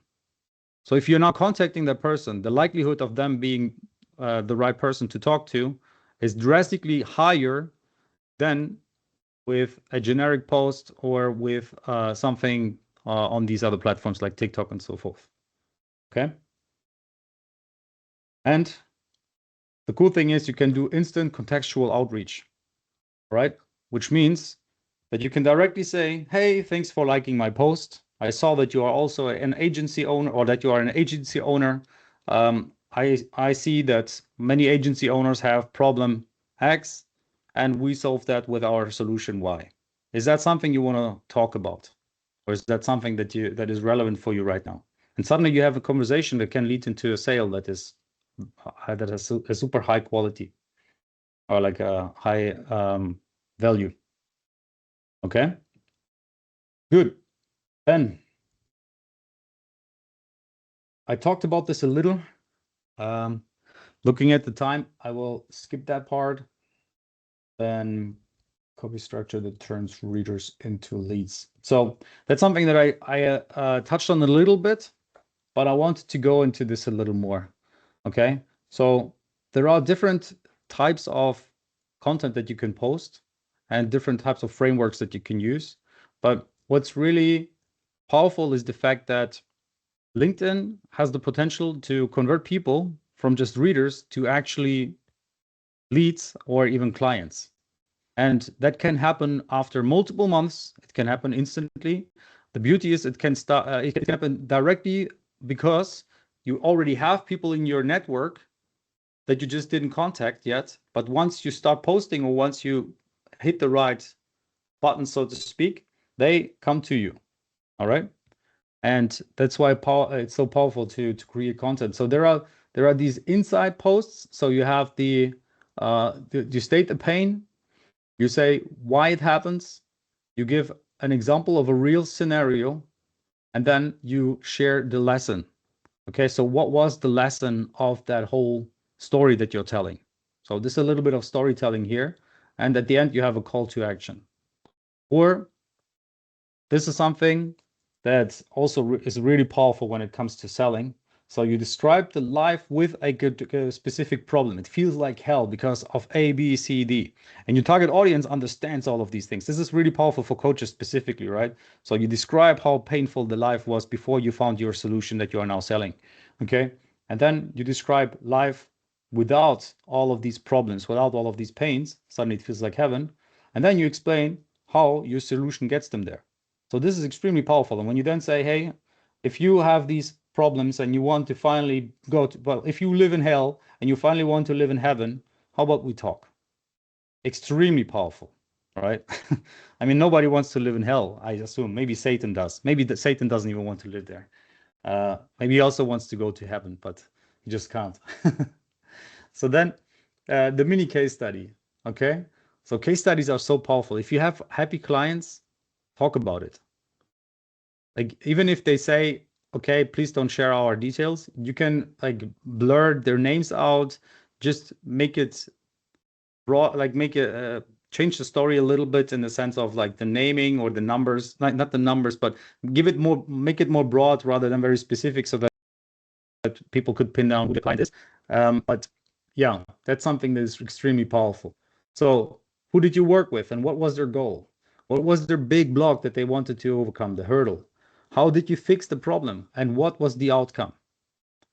So if you're not contacting that person, the likelihood of them being the right person to talk to is drastically higher than with a generic post or with something on these other platforms like TikTok and so forth. Okay. And the cool thing is you can do instant contextual outreach, right? Which means that you can directly say, hey, thanks for liking my post. I saw that you are also an agency owner, or that you are an agency owner. I see that many agency owners have problem X, and we solve that with our solution Y. Is that something you want to talk about? Or is that something that is relevant for you right now? And suddenly you have a conversation that can lead into a sale that has a super high quality or like a high value. Okay, good. Then I talked about this a little. Looking at the time, I will skip that part. Then copy structure that turns readers into leads. So that's something that I touched on a little bit, but I wanted to go into this a little more. Okay, so there are different types of content that you can post and different types of frameworks that you can use. But what's really powerful is the fact that LinkedIn has the potential to convert people from just readers to actually leads or even clients. And that can happen after multiple months. It can happen instantly. The beauty is it can happen directly because you already have people in your network that you just didn't contact yet. But once you start posting or once you hit the right button, so to speak, they come to you. All right. And that's why it's so powerful to create content. So there are these inside posts. So you have you state the pain, you say why it happens, you give an example of a real scenario, and then you share the lesson. Okay, so what was the lesson of that whole story that you're telling? So this is a little bit of storytelling here. And at the end, you have a call to action. Or this is something that also is really powerful when it comes to selling. So you describe the life with a specific problem. It feels like hell because of A, B, C, D. And your target audience understands all of these things. This is really powerful for coaches specifically, right? So you describe how painful the life was before you found your solution that you are now selling, okay? And then you describe life without all of these problems, without all of these pains. Suddenly it feels like heaven. And then you explain how your solution gets them there. So this is extremely powerful. And when you then say, hey, if you have these problems and you want to finally if you live in hell and you finally want to live in heaven, how about we talk? Extremely powerful, right? I mean, nobody wants to live in hell, I assume. Maybe Satan does. Maybe Satan doesn't even want to live there. Maybe he also wants to go to heaven, but he just can't. So then the mini case study, okay? So case studies are so powerful. If you have happy clients, talk about it. Like, even if they say, okay, please don't share our details, you can like blur their names out, just make it broad, like make it change the story a little bit in the sense of like the naming or the numbers, not the numbers, but make it more broad rather than very specific so that people could pin down who the client is. But yeah, that's something that is extremely powerful. So who did you work with and what was their goal? What was their big block that they wanted to overcome, the hurdle? How did you fix the problem and what was the outcome?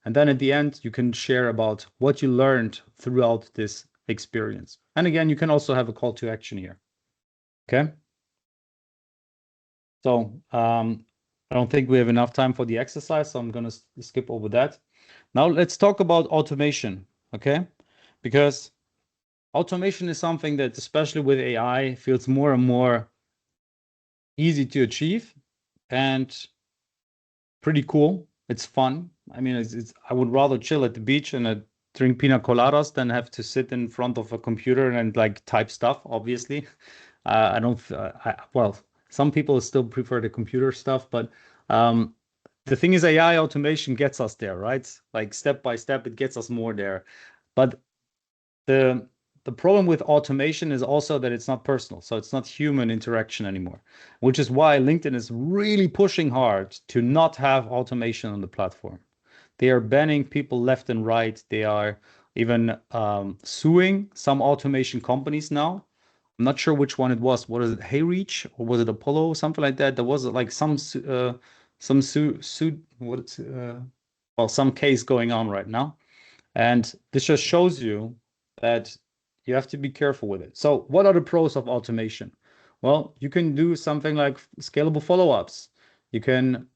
And then at the end, you can share about what you learned throughout this experience. And again, you can also have a call to action here. Okay. So I don't think we have enough time for the exercise, so I'm going to skip over that. Now let's talk about automation. Okay. Because automation is something that, especially with AI, feels more and more easy to achieve and pretty cool. It's fun. I mean, I would rather chill at the beach and drink pina coladas than have to sit in front of a computer and like type stuff. Obviously, I don't. Well, some people still prefer the computer stuff, but the thing is, AI automation gets us there, right? Like step by step, it gets us more there. But the problem with automation is also that it's not personal. So it's not human interaction anymore, which is why LinkedIn is really pushing hard to not have automation on the platform. They are banning people left and right. They are even suing some automation companies now. I'm not sure which one it was. What is it, HeyReach or was it Apollo? Something like that. There was like some case going on right now. And this just shows you that you have to be careful with it. So what are the pros of automation? Well, you can do something like scalable follow-ups. You can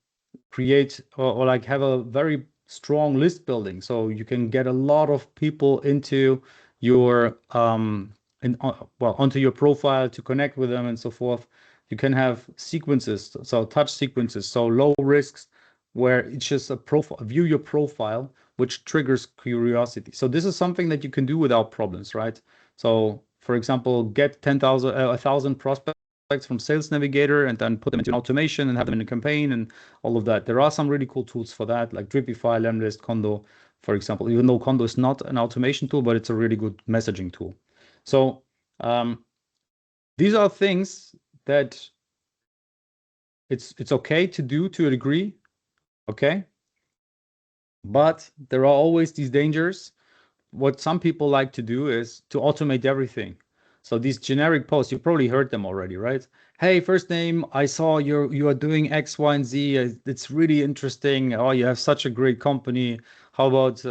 create or like have a very strong list building. So you can get a lot of people into your onto your profile to connect with them and so forth. You can have sequences, so touch sequences, so low risks, where it's just a profile, view your profile, which triggers curiosity. So this is something that you can do without problems, right? So for example, get 1,000 prospects from Sales Navigator and then put them into an automation and have them in a campaign and all of that. There are some really cool tools for that, like Dripify, Lemlist, Condo, for example, even though Condo is not an automation tool, but it's a really good messaging tool. So these are things that it's okay to do to a degree, okay? But there are always these dangers. What some people like to do is to automate everything. So these generic posts, you probably heard them already, right? Hey, first name, I saw you are doing X, Y, and Z. It's really interesting. Oh, you have such a great company. How about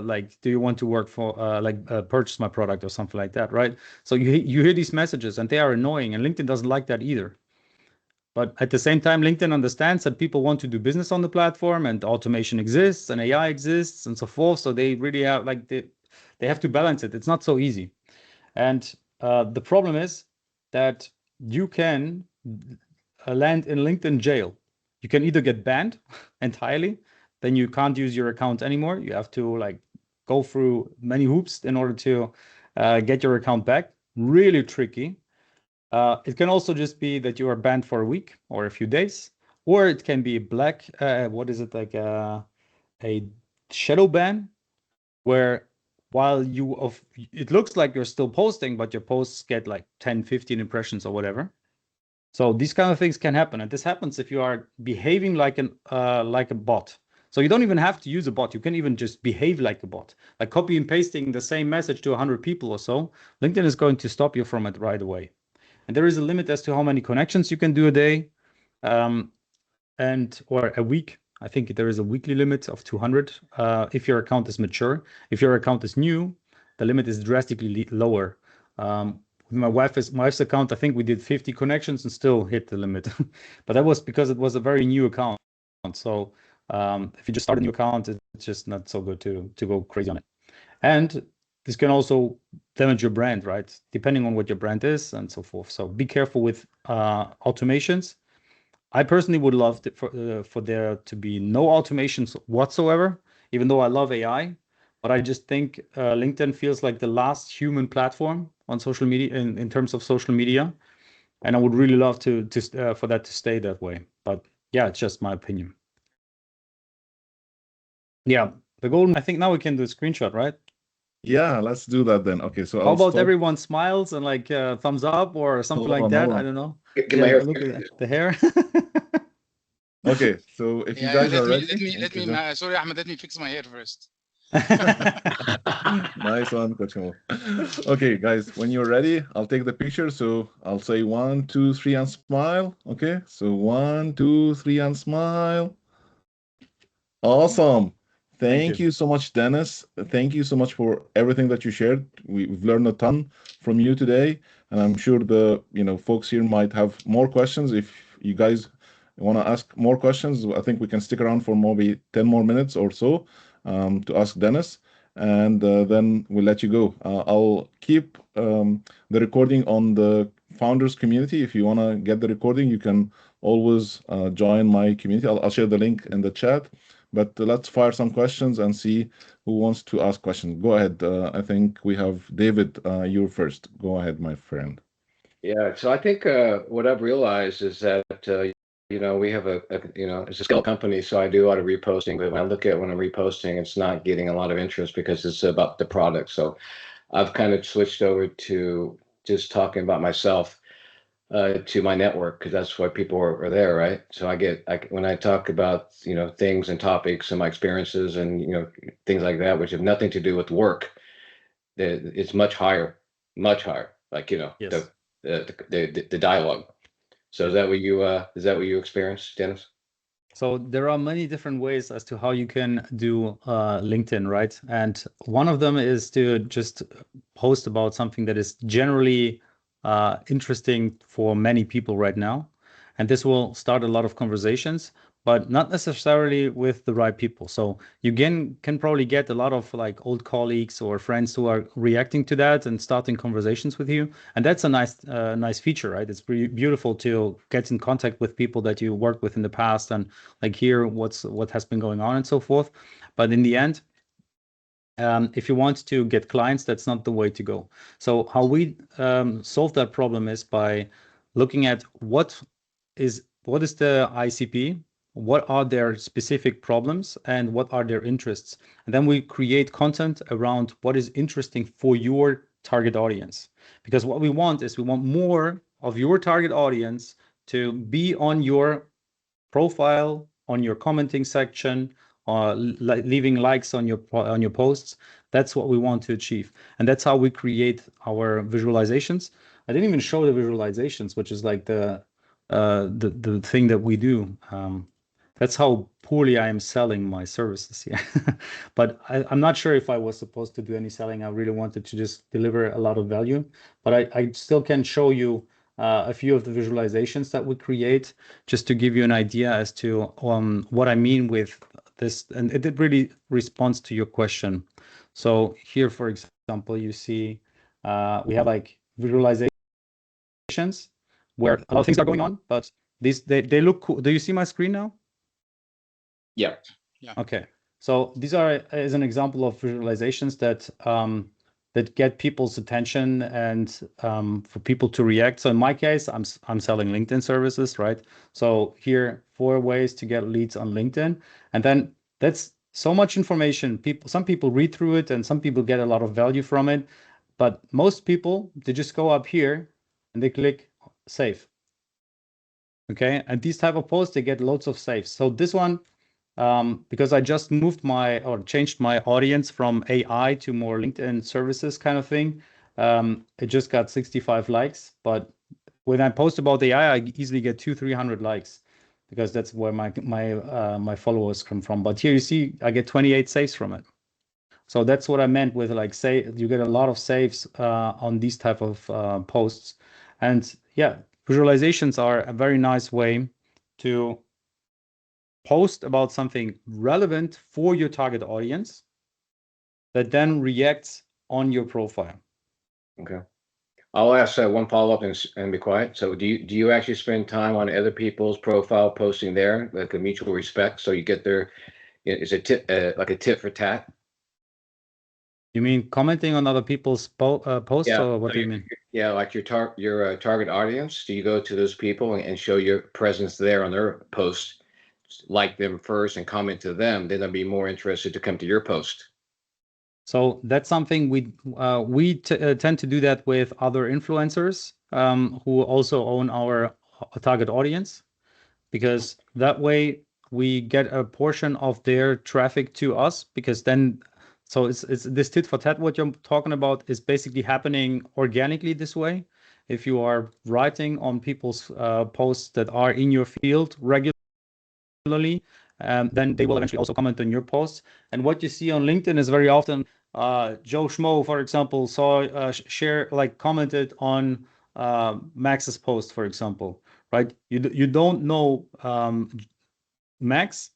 like, do you want to work for purchase my product or something like that, right? So you hear these messages and they are annoying, and LinkedIn doesn't like that either. But at the same time, LinkedIn understands that people want to do business on the platform, and automation exists and AI exists and so forth. So they really have like they have to balance it. It's not so easy. And the problem is that you can land in LinkedIn jail. You can either get banned entirely, then you can't use your account anymore. You have to like go through many hoops in order to get your account back. Really tricky. It can also just be that you are banned for a week or a few days, or it can be black. What is it, like a shadow ban, where while it looks like you're still posting, but your posts get like 10, 15 impressions or whatever. So these kind of things can happen, and this happens if you are behaving like a bot. So you don't even have to use a bot. You can even just behave like a bot, like copy and pasting the same message to 100 people or so. LinkedIn is going to stop you from it right away. And there is a limit as to how many connections you can do a day, or a week. I think there is a weekly limit of 200 if your account is mature. If your account is new, the limit is drastically lower. With my wife's account, I think we did 50 connections and still hit the limit. But that was because it was a very new account. So if you just start a new account, it's just not so good to go crazy on it. And this can also damage your brand, right? Depending on what your brand is and so forth. So be careful with automations. I personally would love for there to be no automations whatsoever, even though I love AI. But I just think LinkedIn feels like the last human platform on social media in terms of social media. And I would really love for that to stay that way. But yeah, it's just my opinion. Yeah, the golden, I think now we can do a screenshot, right? Yeah, let's do that then. Okay, so how about everyone smiles and like thumbs up or something like that? I don't know. Get my hair. Look at the hair. Okay, so if you guys are ready, let me. Sorry, Ahmed. Let me fix my hair first. Nice one, Coach Mo. Okay, guys, when you're ready, I'll take the picture. So I'll say 1, 2, 3, and smile. Okay, so 1, 2, 3, and smile. Awesome. Thank you so much, Dennis. Thank you so much for everything that you shared. We've learned a ton from you today, and I'm sure the folks here might have more questions. If you guys want to ask more questions, I think we can stick around for maybe 10 more minutes or so to ask Dennis, and then we'll let you go. I'll keep the recording on the founders community. If you want to get the recording, you can always join my community. I'll share the link in the chat. But let's fire some questions and see who wants to ask questions. Go ahead. I think we have David. You're first. Go ahead, my friend. Yeah. So I think what I've realized is that we have it's a scale company, so I do a lot of reposting. But when I'm reposting, it's not getting a lot of interest because it's about the product. So I've kind of switched over to just talking about myself to my network, because that's why people are there, right? So when I talk about things and topics and my experiences and things like that, which have nothing to do with work, it's much higher, like yes. the dialogue. So is that what you experienced, Dennis? So there are many different ways as to how you can do LinkedIn, right? And one of them is to just post about something that is generally interesting for many people right now. And this will start a lot of conversations. but not necessarily with the right people. So you can probably get a lot of like old colleagues or friends who are reacting to that and starting conversations with you. And that's a nice feature, right? It's pretty beautiful to get in contact with people that you worked with in the past and like hear what has been going on and so forth. But in the end, if you want to get clients, that's not the way to go. So how we solve that problem is by looking at what is the ICP, what are their specific problems, and what are their interests. And then we create content around what is interesting for your target audience. Because what we want is we want more of your target audience to be on your profile, on your commenting section, leaving likes on your posts. That's what we want to achieve, and that's how we create our visualizations. I didn't even show the visualizations, which is like the thing that we do. That's how poorly I am selling my services here. But I'm not sure if I was supposed to do any selling. I really wanted to just deliver a lot of value, but I still can show you a few of the visualizations that we create just to give you an idea as to what I mean with this. And it really responds to your question. So here, for example, you see we have like visualizations where a lot of things are going on, but they look cool. Do you see my screen now? Yeah. Okay. So these are as an example of visualizations that that get people's attention and for people to react. So in my case, I'm selling LinkedIn services, right? So here 4 ways to get leads on LinkedIn, and then that's so much information. Some people read through it, and some people get a lot of value from it, but most people, they just go up here and they click save. Okay, and these type of posts, they get loads of saves. So this one, because I just changed my audience from AI to more LinkedIn services kind of thing, it just got 65 likes. But when I post about AI, I easily get 200-300 likes because that's where my followers come from. But here you see, I get 28 saves from it. So that's what I meant with like say you get a lot of saves on these type of posts, and yeah, visualizations are a very nice way to post about something relevant for your target audience that then reacts on your profile. Okay. I'll ask one follow-up and be quiet. So do you actually spend time on other people's profile posting there, like a mutual respect? So you get their, is it like a tit for tat? You mean commenting on other people's posts, Yeah. or what do you mean? Yeah, like your target audience. Do you go to those people and show your presence there on their post, like them first and comment to them? Then they'll be more interested to come to your post. So that's something we tend to do that with other influencers who also own our target audience, because that way we get a portion of their traffic to us, because then so it's this tit for tat what you're talking about is basically happening organically this way. If you are writing on people's posts that are in your field regularly, then they will eventually also comment on your posts. And what you see on LinkedIn is very often Joe Schmo, for example, commented on Max's post, for example, right? You don't know Max,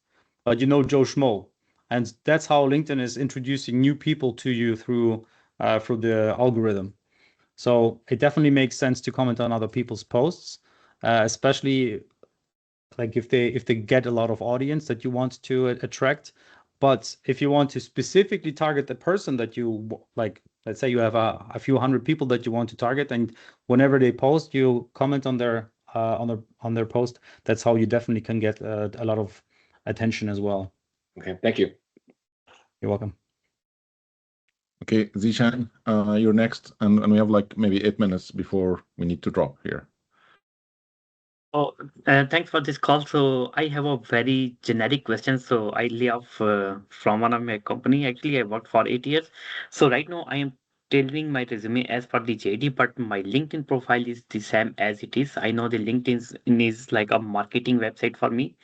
but you know Joe Schmo, and that's how LinkedIn is introducing new people to you through the algorithm. So it definitely makes sense to comment on other people's posts, especially like if they get a lot of audience that you want to attract. But if you want to specifically target the person that you like, let's say you have a few hundred people that you want to target, and whenever they post, you comment on their post. That's how you definitely can get a lot of attention as well. Okay, thank you. You're welcome. Okay, Zishan, you're next, and we have like maybe 8 minutes before we need to drop here. Oh, thanks for this call. So I have a very generic question. So I lay off from one of my company. Actually, I worked for 8 years. So right now I am tailoring my resume as per the JD, but my LinkedIn profile is the same as it is. I know the LinkedIn is like a marketing website for me.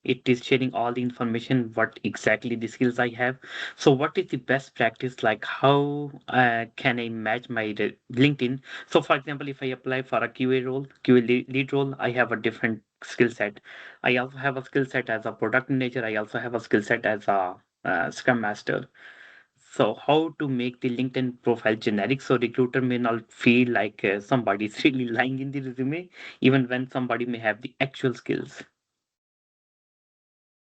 It is sharing all the information, what exactly the skills I have. So what is the best practice? Like how can I match my LinkedIn? So for example, if I apply for a QA role, QA lead role, I have a different skill set. I also have a skill set as a product manager. I also have a skill set as a Scrum Master. So how to make the LinkedIn profile generic so recruiter may not feel like somebody is really lying in the resume, even when somebody may have the actual skills.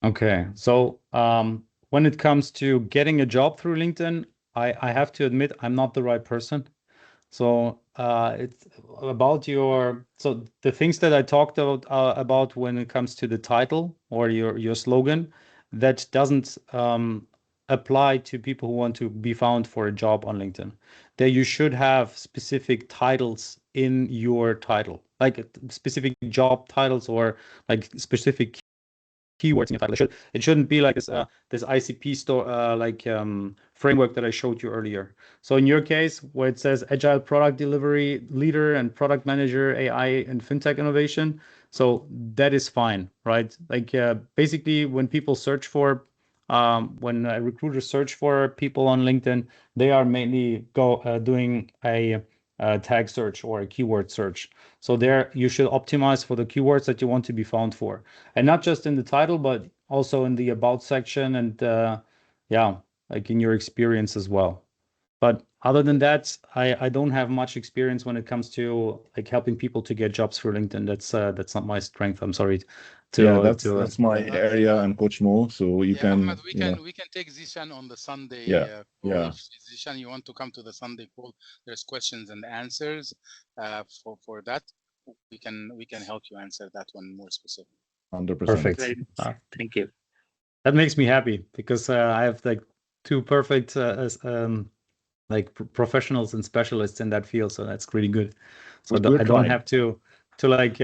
Okay, so when it comes to getting a job through LinkedIn, I have to admit I'm not the right person. So it's about so the things that I talked about when it comes to the title or your slogan, that doesn't apply to people who want to be found for a job on LinkedIn. That you should have specific titles in your title, like specific job titles or like specific keywords in your title. It shouldn't be like this ICP framework that I showed you earlier. So in your case, where it says Agile Product Delivery Leader and Product Manager AI and FinTech Innovation, so that is fine, right? Like basically when people search for, when recruiters search for people on LinkedIn, they are mainly doing a tag search or a keyword search. So there you should optimize for the keywords that you want to be found for. And not just in the title, but also in the about section and yeah, like in your experience as well. But other than that, I don't have much experience when it comes to like helping people to get jobs through LinkedIn. That's not my strength. I'm sorry. That's my area and Coach Mo. So you can Ahmed, we can take Zishan on the Sunday. If Zishan, you want to come to the Sunday call, there's questions and answers for that. We can help you answer that one more specific. 100%. Perfect. Thank you. That makes me happy because I have like two perfect like professionals and specialists in that field, so that's really good. So I don't have to like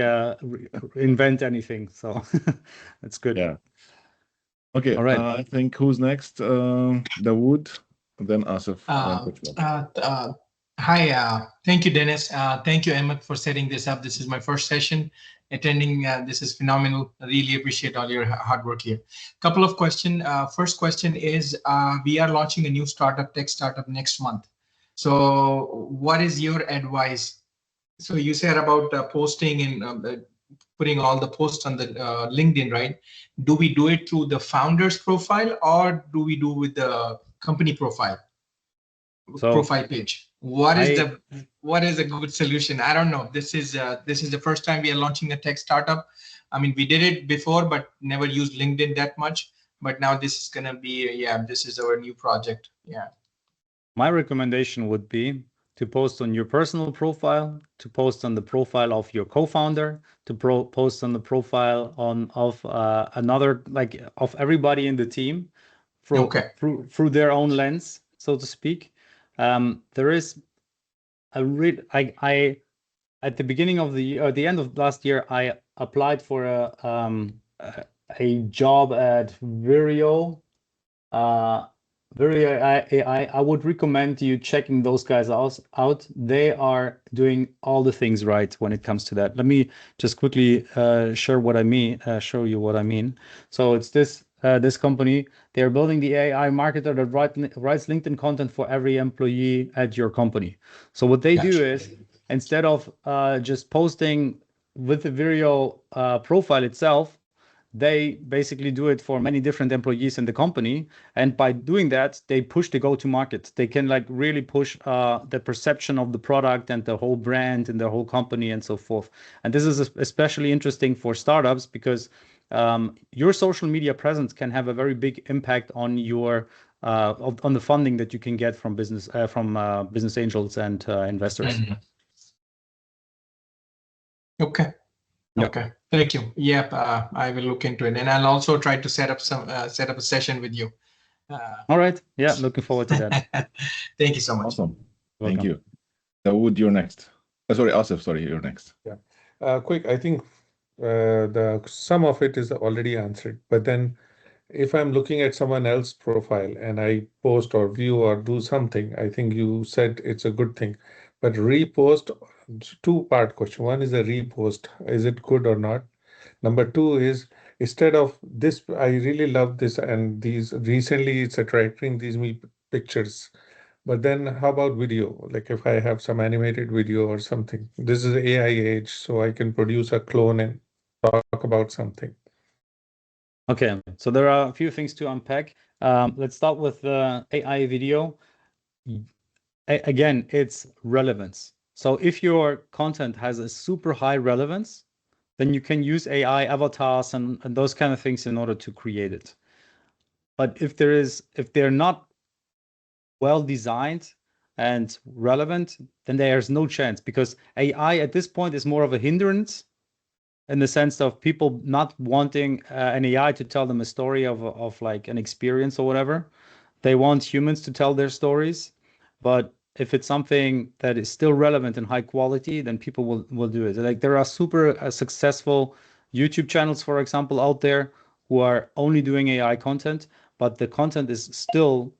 invent anything. So that's good. Yeah. Okay. All right. I think who's next? Dawood, then Asif. Hi. Thank you, Dennis. Thank you, Ahmed, for setting this up. This is my first session attending. This is phenomenal. I really appreciate all your hard work here. Couple of questions. First question is, we are launching a new tech startup next month. So what is your advice? So you said about posting and putting all the posts on the LinkedIn, right? Do we do it through the founder's profile or do we do with the company profile page? What is a good solution? I don't know. This is the first time we are launching a tech startup. I mean, we did it before, but never used LinkedIn that much. But now this is gonna be this is our new project. Yeah. My recommendation would be to post on your personal profile, to post on the profile of your co-founder, to post on the profile of another, like of everybody in the team, through their own lens, so to speak. There is I at the beginning of the year, the end of last year, I applied for a job at Vireo. I would recommend you checking those guys out. They are doing all the things right when it comes to that. Let me just quickly show you what I mean. So it's this company. They are building the AI marketer that writes LinkedIn content for every employee at your company. So what they do is, instead of just posting with the Vireo profile itself, they basically do it for many different employees in the company. And by doing that, they push the go-to-market. They can like really push the perception of the product and the whole brand and the whole company and so forth. And this is especially interesting for startups because your social media presence can have a very big impact on your on the funding that you can get from business angels and investors. Okay. Okay, thank you. Yep, I will look into it, and I'll also try to set up a session with you. All right. Yeah, looking forward to that. Thank you so much. Awesome. Thank you. Dawood, you're next. Sorry, Asif. Sorry, you're next. Yeah. Quick. I think some of it is already answered, but then if I'm looking at someone else's profile and I post or view or do something, I think you said it's a good thing. But repost, two-part question. One is a repost. Is it good or not? Number two is, instead of this, I really love this and these recently it's attracting these pictures. But then how about video? Like if I have some animated video or something, this is AI age, so I can produce a clone and talk about something. Okay, so there are a few things to unpack. Let's start with the AI video. Again, it's relevance. So if your content has a super high relevance, then you can use AI avatars and those kind of things in order to create it. But if they're not well designed and relevant, then there's no chance, because AI at this point is more of a hindrance in the sense of people not wanting an AI to tell them a story of like an experience or whatever. They want humans to tell their stories. But if it's something that is still relevant and high quality, then people will do it. Like there are super successful YouTube channels, for example, out there who are only doing AI content, but the content is still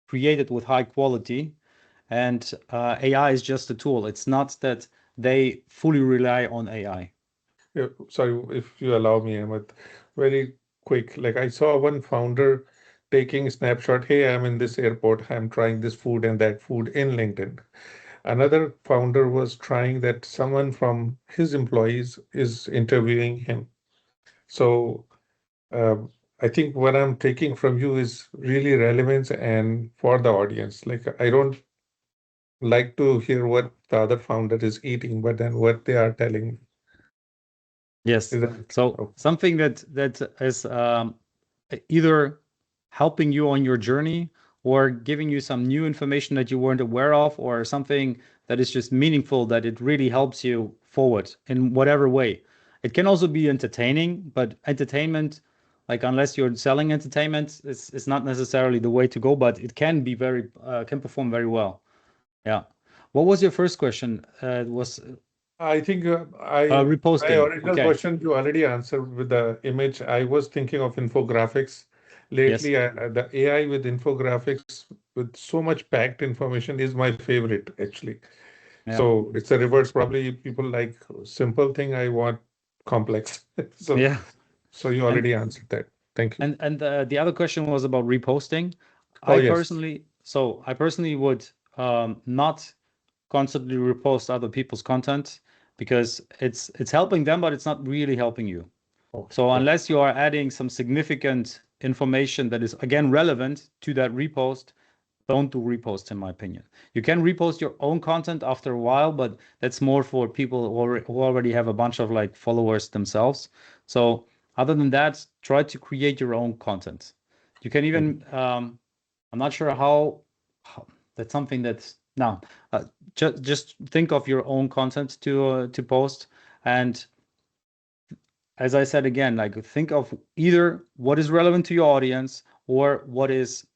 created with high quality. And AI is just a tool. It's not that they fully rely on AI. Yeah, sorry, if you allow me, Ahmed, very quick. Like I saw one founder taking a snapshot, hey, I'm in this airport, I'm trying this food and that food in LinkedIn. Another founder was trying that someone from his employees is interviewing him. So I think what I'm taking from you is really relevance and for the audience. Like I don't like to hear what the other founder is eating, but then what they are telling me. Yes. So something that is either helping you on your journey or giving you some new information that you weren't aware of, or something that is just meaningful, that it really helps you forward in whatever way. It can also be entertaining, but entertainment, like unless you're selling entertainment, it's not necessarily the way to go, but it can be very, can perform very well. Yeah. What was your first question? I think reposting. my original question you already answered with the image. I was thinking of infographics. Lately, Yes. The AI with infographics with so much packed information is my favorite, actually. Yeah. So it's a reverse. Probably people like simple thing. I want complex. So yeah. So you already answered that. Thank you. And the other question was about reposting. Oh, I yes. personally would not constantly repost other people's content, because it's helping them, but it's not really helping you. Okay. So unless you are adding some significant information that is again relevant to that repost, don't do reposts, in my opinion. You can repost your own content after a while, but that's more for people who already have a bunch of like followers themselves. So other than that, try to create your own content. You can even, I'm not sure how that's something that's now, just think of your own content to post. And as I said again, like think of either what is relevant to your audience or what is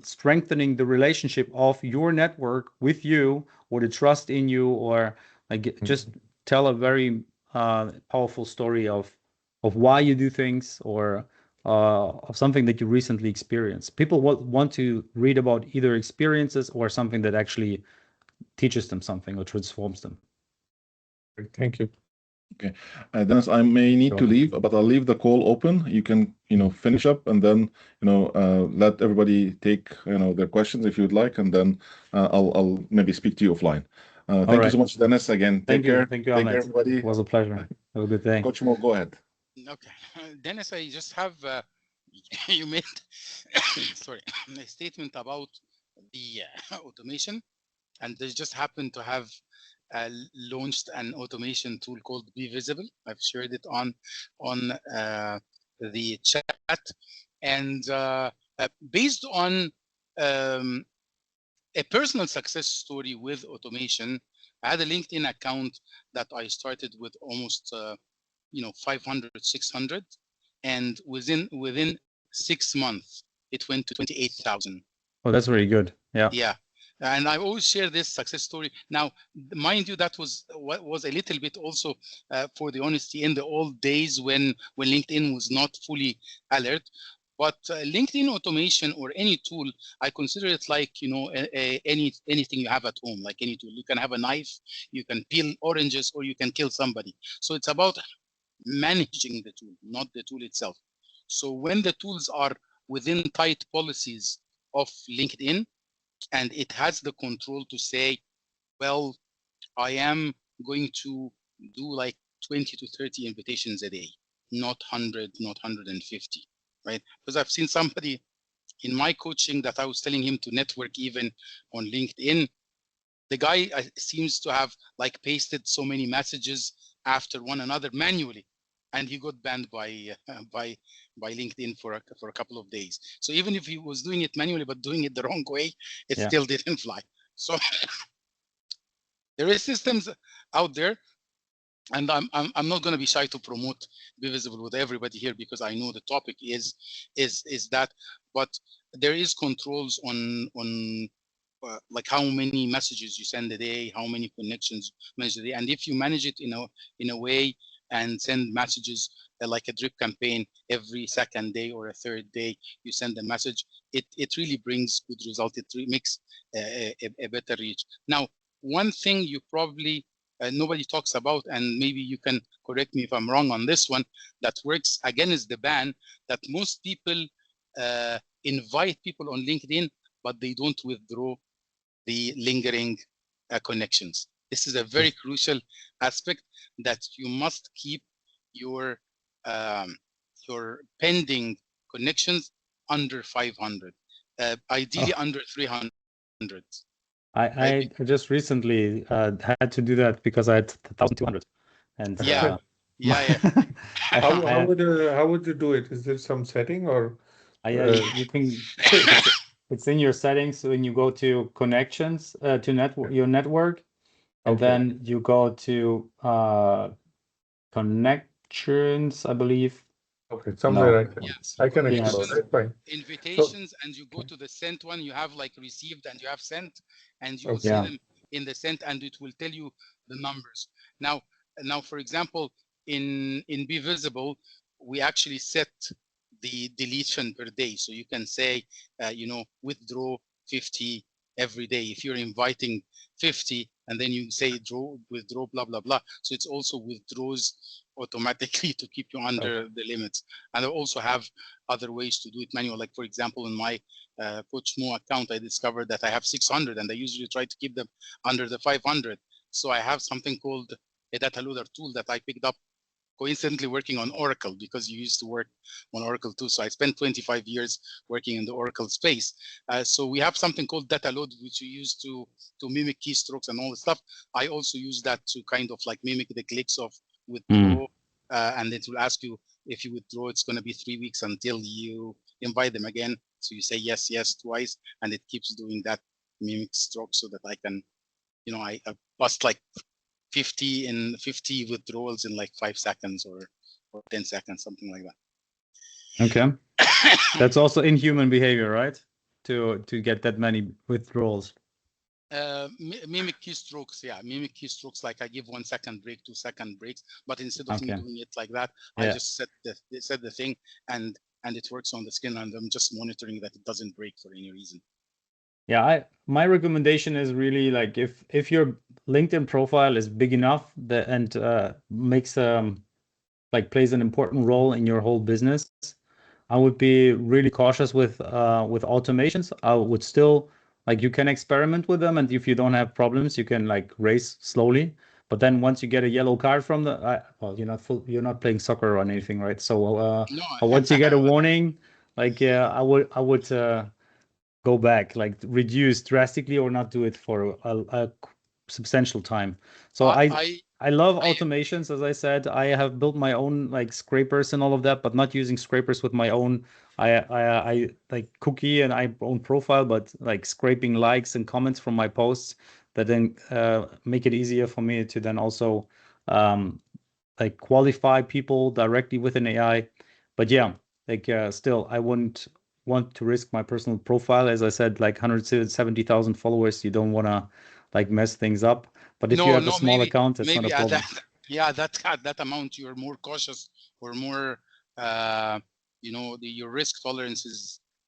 strengthening the relationship of your network with you, or the trust in you, or like just tell a very powerful story of why you do things, or of something that you recently experienced. People want to read about either experiences or something that actually teaches them something or transforms them. Thank you. Okay, Dennis, I may need to leave, but I'll leave the call open. You can, finish up, and then, let everybody take, their questions if you'd like, and then I'll maybe speak to you offline. Thank you so much, Dennis. Again, take care. Thank you, Take care, Ahmed. everybody. It was a pleasure. Have a good day. Coach Mo, go ahead. Okay, Dennis, I just have you made sorry, a statement about the automation, and they just happened to have launched an automation tool called Be Visible. I've shared it on the chat, and based on a personal success story with automation, I had a LinkedIn account that I started with almost 500, 600, and within 6 months it went to 28,000. Oh, that's very good. Yeah. Yeah. And I always share this success story. Now, mind you, that was what was a little bit also for the honesty in the old days when LinkedIn was not fully alert. But LinkedIn automation or any tool, I consider it like anything you have at home, like any tool. You can have a knife, you can peel oranges, or you can kill somebody. So it's about managing the tool, not the tool itself. So when the tools are within tight policies of LinkedIn, and it has the control to say, well, I am going to do like 20 to 30 invitations a day, not 100, not 150, right? Because I've seen somebody in my coaching that I was telling him to network even on LinkedIn. The guy seems to have like pasted so many messages after one another manually, and he got banned by LinkedIn for a couple of days. So even if he was doing it manually but doing it the wrong way, it still didn't fly. So there is systems out there, and I'm not going to be shy to promote Be Visible with everybody here, because I know the topic is that, but there is controls on like how many messages you send a day, how many connections manage a day, and if you manage it in a way and send messages like a drip campaign every second day or a third day, you send a message, it really brings good result. It makes a better reach. Now, one thing you probably nobody talks about, and maybe you can correct me if I'm wrong on this one, that works against the ban, that most people invite people on LinkedIn, but they don't withdraw the lingering connections. This is a very crucial aspect, that you must keep your pending connections under 500, ideally under 300. I just recently had to do that because I had 1,200, and yeah. How would you do it? Is there some setting, or you can? It's in your settings when you go to connections to your network, and then you go to connections, I believe. Okay, somewhere I can explore. That's fine. Invitations, and you go to the sent one. You have like received, and you have sent, and you will see them in the sent, and it will tell you the numbers. Now, for example, in Be Visible, we actually set the deletion per day. So you can say, withdraw 50 every day. If you're inviting 50, and then you say withdraw, blah, blah, blah. So it's also withdraws automatically to keep you under the limits. And I also have other ways to do it manual. Like, for example, in my Coach Mo account, I discovered that I have 600, and I usually try to keep them under the 500. So I have something called a data loader tool that I picked up coincidentally working on Oracle, because you used to work on Oracle too. So I spent 25 years working in the Oracle space. So we have something called data load, which we use to mimic keystrokes and all the stuff. I also use that to kind of like mimic the clicks of withdraw, and it will ask you, if you withdraw, it's going to be 3 weeks until you invite them again. So you say yes, yes twice, and it keeps doing that mimic stroke, so that I can, I bust like 50 withdrawals in like 5 seconds or 10 seconds, something like that. Okay. That's also inhuman behavior, right? To get that many withdrawals. Mimic keystrokes, mimic keystrokes. Like I give 1 second break, 2 second breaks, but instead of me doing it like that, I just set the thing, and it works on the screen, and I'm just monitoring that it doesn't break for any reason. Yeah, my recommendation is really like if your LinkedIn profile is big enough and makes like plays an important role in your whole business, I would be really cautious with automations. I would still, like, you can experiment with them, and if you don't have problems, you can like race slowly. But then once you get a yellow card from well, you're not playing soccer or anything, right? So once you get a warning, like I would go back, like reduce drastically, or not do it for a substantial time. So I love automations. As I said, I have built my own like scrapers and all of that, but not using scrapers with my own I like cookie and I own profile, but like scraping likes and comments from my posts that then make it easier for me to then also like qualify people directly with an AI. But yeah, like still, I wouldn't want to risk my personal profile. As I said, like 170,000 followers, you don't want to like mess things up. But if you have a small account, it's not a problem. That amount, you're more cautious, or more your risk tolerance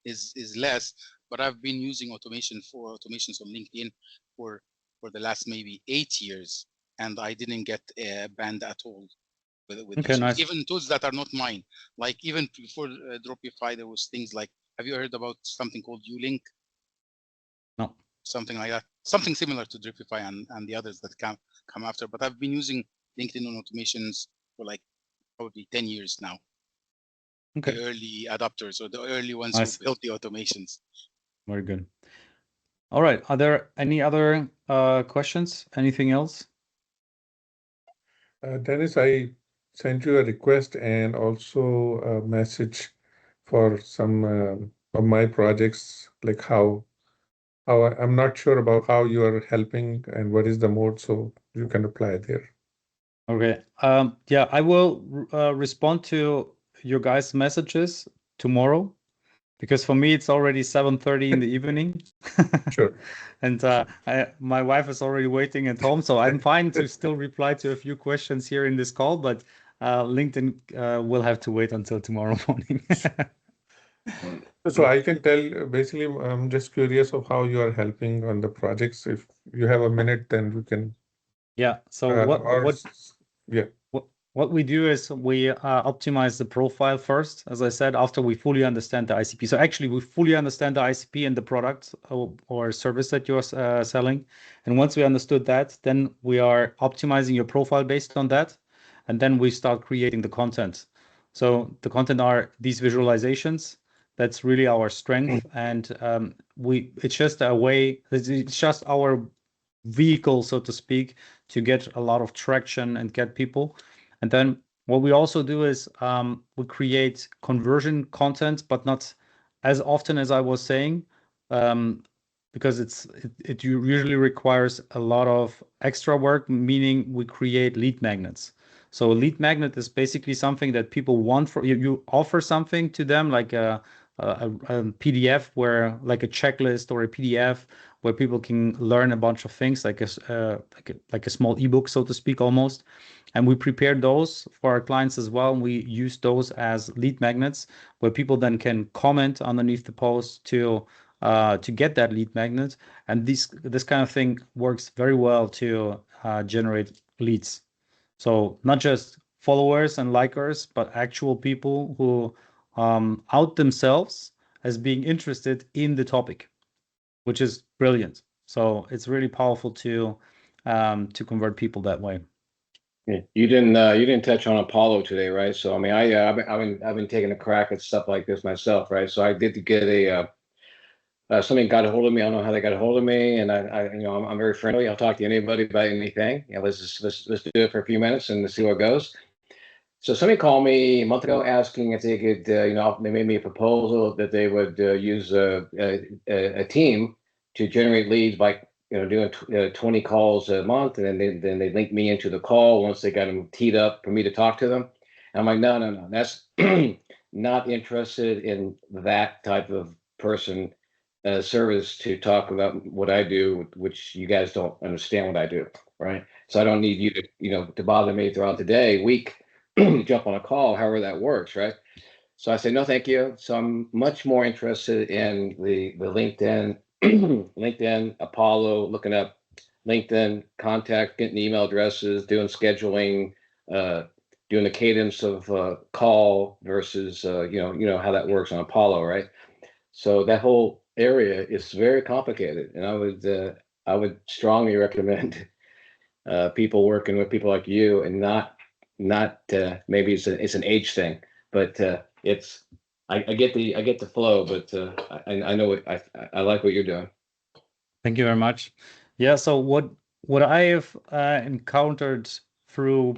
is less. But I've been using automations on LinkedIn for the last maybe 8 years, and I didn't get banned at all with okay, nice. Even tools that are not mine. Like even before Dropify, there was things like, have you heard about something called Ulink? No. Something like that. Something similar to Dripify and the others that come after. But I've been using LinkedIn on automations for like probably 10 years now. Okay. The early adopters or the early ones Nice. who built the automations. Very good. All right. Are there any other questions? Anything else? Dennis, I sent you a request and also a message for some of my projects, like how I'm not sure about how you are helping and what is the mode, so you can apply there. Okay. Yeah, I will respond to your guys' messages tomorrow, because for me it's already 7:30 in the evening. Sure. And my wife is already waiting at home, so I'm fine to still reply to a few questions here in this call, but LinkedIn will have to wait until tomorrow morning. So I can tell, basically, I'm just curious of how you are helping on the projects. If you have a minute, then you can. Yeah. So what we do is we optimize the profile first, as I said, after we fully understand the ICP. So actually, we fully understand the ICP and the product or service that you're selling. And once we understood that, then we are optimizing your profile based on that. And then we start creating the content. So the content are these visualizations. That's really our strength. And it's just a way, it's just our vehicle, so to speak, to get a lot of traction and get people. And then what we also do is we create conversion content, but not as often as I was saying, because it usually requires a lot of extra work, meaning we create lead magnets. So a lead magnet is basically something that people want for you. You offer something to them like a PDF where like a checklist or a PDF where people can learn a bunch of things like a small ebook, so to speak, almost. And we prepared those for our clients as well. And we use those as lead magnets where people then can comment underneath the post to get that lead magnet. And this kind of thing works very well to generate leads. So not just followers and likers, but actual people who out themselves as being interested in the topic, which is brilliant. So it's really powerful to convert people that way. Yeah. You didn't touch on Apollo today, right? So I mean, I've been taking a crack at stuff like this myself, right? So I did get somebody got a hold of me. I don't know how they got a hold of me, and I'm very friendly. I'll talk to anybody about anything. Let's do it for a few minutes and see where it goes. So somebody called me a month ago asking if they could, they made me a proposal that they would use a team to generate leads by doing 20 calls a month, and then they link me into the call once they got them teed up for me to talk to them. And I'm like, no, that's not interested in that type of person service to talk about what I do, which you guys don't understand what I do, right? So I don't need you to to bother me throughout the day, week, jump on a call, however that works, right? So I say no, thank you. So I'm much more interested in the LinkedIn, LinkedIn Apollo, looking up LinkedIn contact, getting email addresses, doing scheduling, doing the cadence of call versus how that works on Apollo, right? So that whole area is very complicated, and I would strongly recommend people working with people like you, and not maybe it's an age thing, but it's I get the flow, but I know I like what you're doing. Thank you very much. Yeah. So what I have encountered through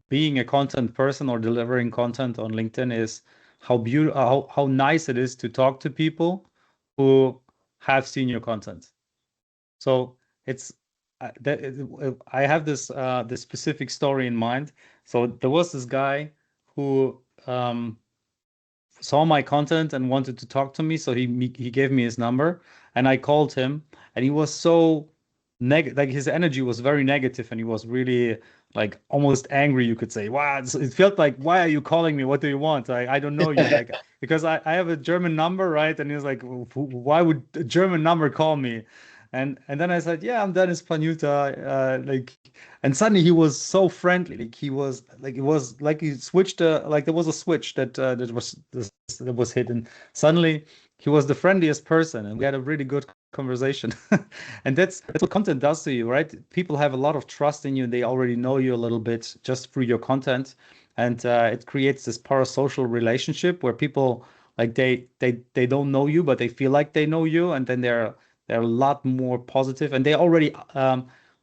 being a content person or delivering content on LinkedIn is how nice it is to talk to people who have seen your content. So it's I have this specific story in mind. So there was this guy who saw my content and wanted to talk to me. So he gave me his number, and I called him, and he was so negative. Like his energy was very negative, and he was really like almost angry, you could say. Wow, it felt like, why are you calling me? What do you want? I don't know you. Like, because I have a German number, right? And he was like, why would a German number call me? And then I said, yeah, I'm Dennis Panuta. And suddenly he was so friendly. Like he was like, it was like he switched like there was a switch that was hit, and suddenly he was the friendliest person, and we had a really good conversation. And that's what content does to you, right? People have a lot of trust in you. They already know you a little bit just through your content. And it creates this parasocial relationship where people like they don't know you, but they feel like they know you, and then they're a lot more positive, and they already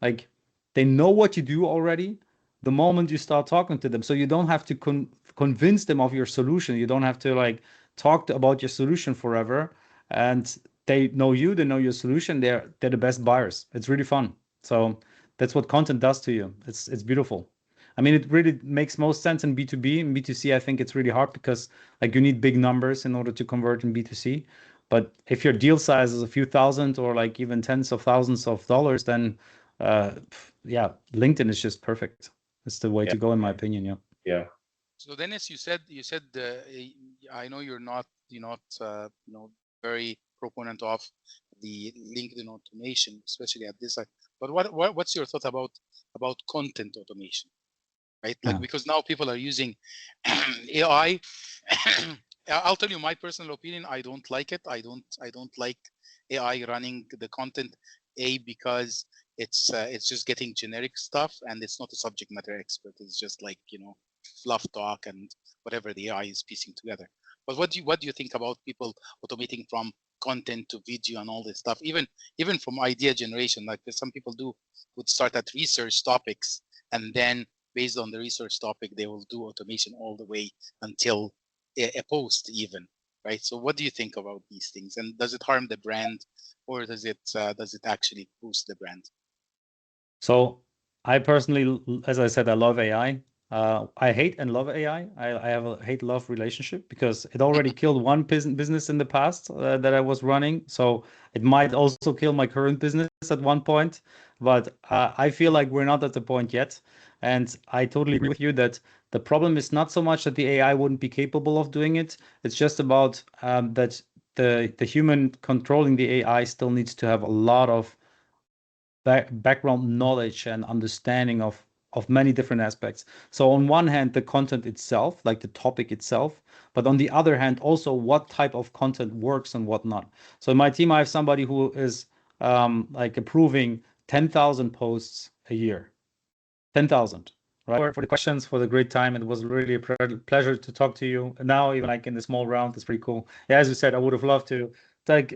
like they know what you do already the moment you start talking to them. So you don't have to convince them of your solution. You don't have to like talk about your solution forever, and they know you, they know your solution. They're the best buyers. It's really fun. So that's what content does to you. It's beautiful. I mean, it really makes most sense in B2B. In B2C, I think it's really hard because like you need big numbers in order to convert in B2C. But if your deal size is a few thousand or like even tens of thousands of dollars, then yeah, LinkedIn is just perfect. It's the way to go, in my opinion. Yeah. Yeah. So Dennis, you said I know you're not very proponent of the LinkedIn automation, especially at this side. But what's your thought about content automation, right? Like because now people are using AI. I'll tell you my personal opinion. I don't like it. I don't like AI running the content. Because it's just getting generic stuff, and it's not a subject matter expert. It's just like fluff talk and whatever the AI is piecing together. But what do you think about people automating from content to video and all this stuff, even from idea generation? Like some people would start at research topics, and then based on the research topic, they will do automation all the way until a post even, right? So what do you think about these things, and does it harm the brand, or does it actually boost the brand? So I personally, as I said, I love AI. I hate and love AI. I have a hate-love relationship because it already killed one business in the past that I was running. So it might also kill my current business at one point. But I feel like we're not at the point yet. And I totally agree with you that the problem is not so much that the AI wouldn't be capable of doing it. It's just about that the human controlling the AI still needs to have a lot of background knowledge and understanding of many different aspects. So on one hand, the content itself, like the topic itself, but on the other hand, also what type of content works and what not. So in my team, I have somebody who is like approving 10,000 posts a year. 10,000, right? For the questions, for the great time. It was really a pleasure to talk to you. And now, even like in the small round, it's pretty cool. Yeah, as you said, I would have loved to like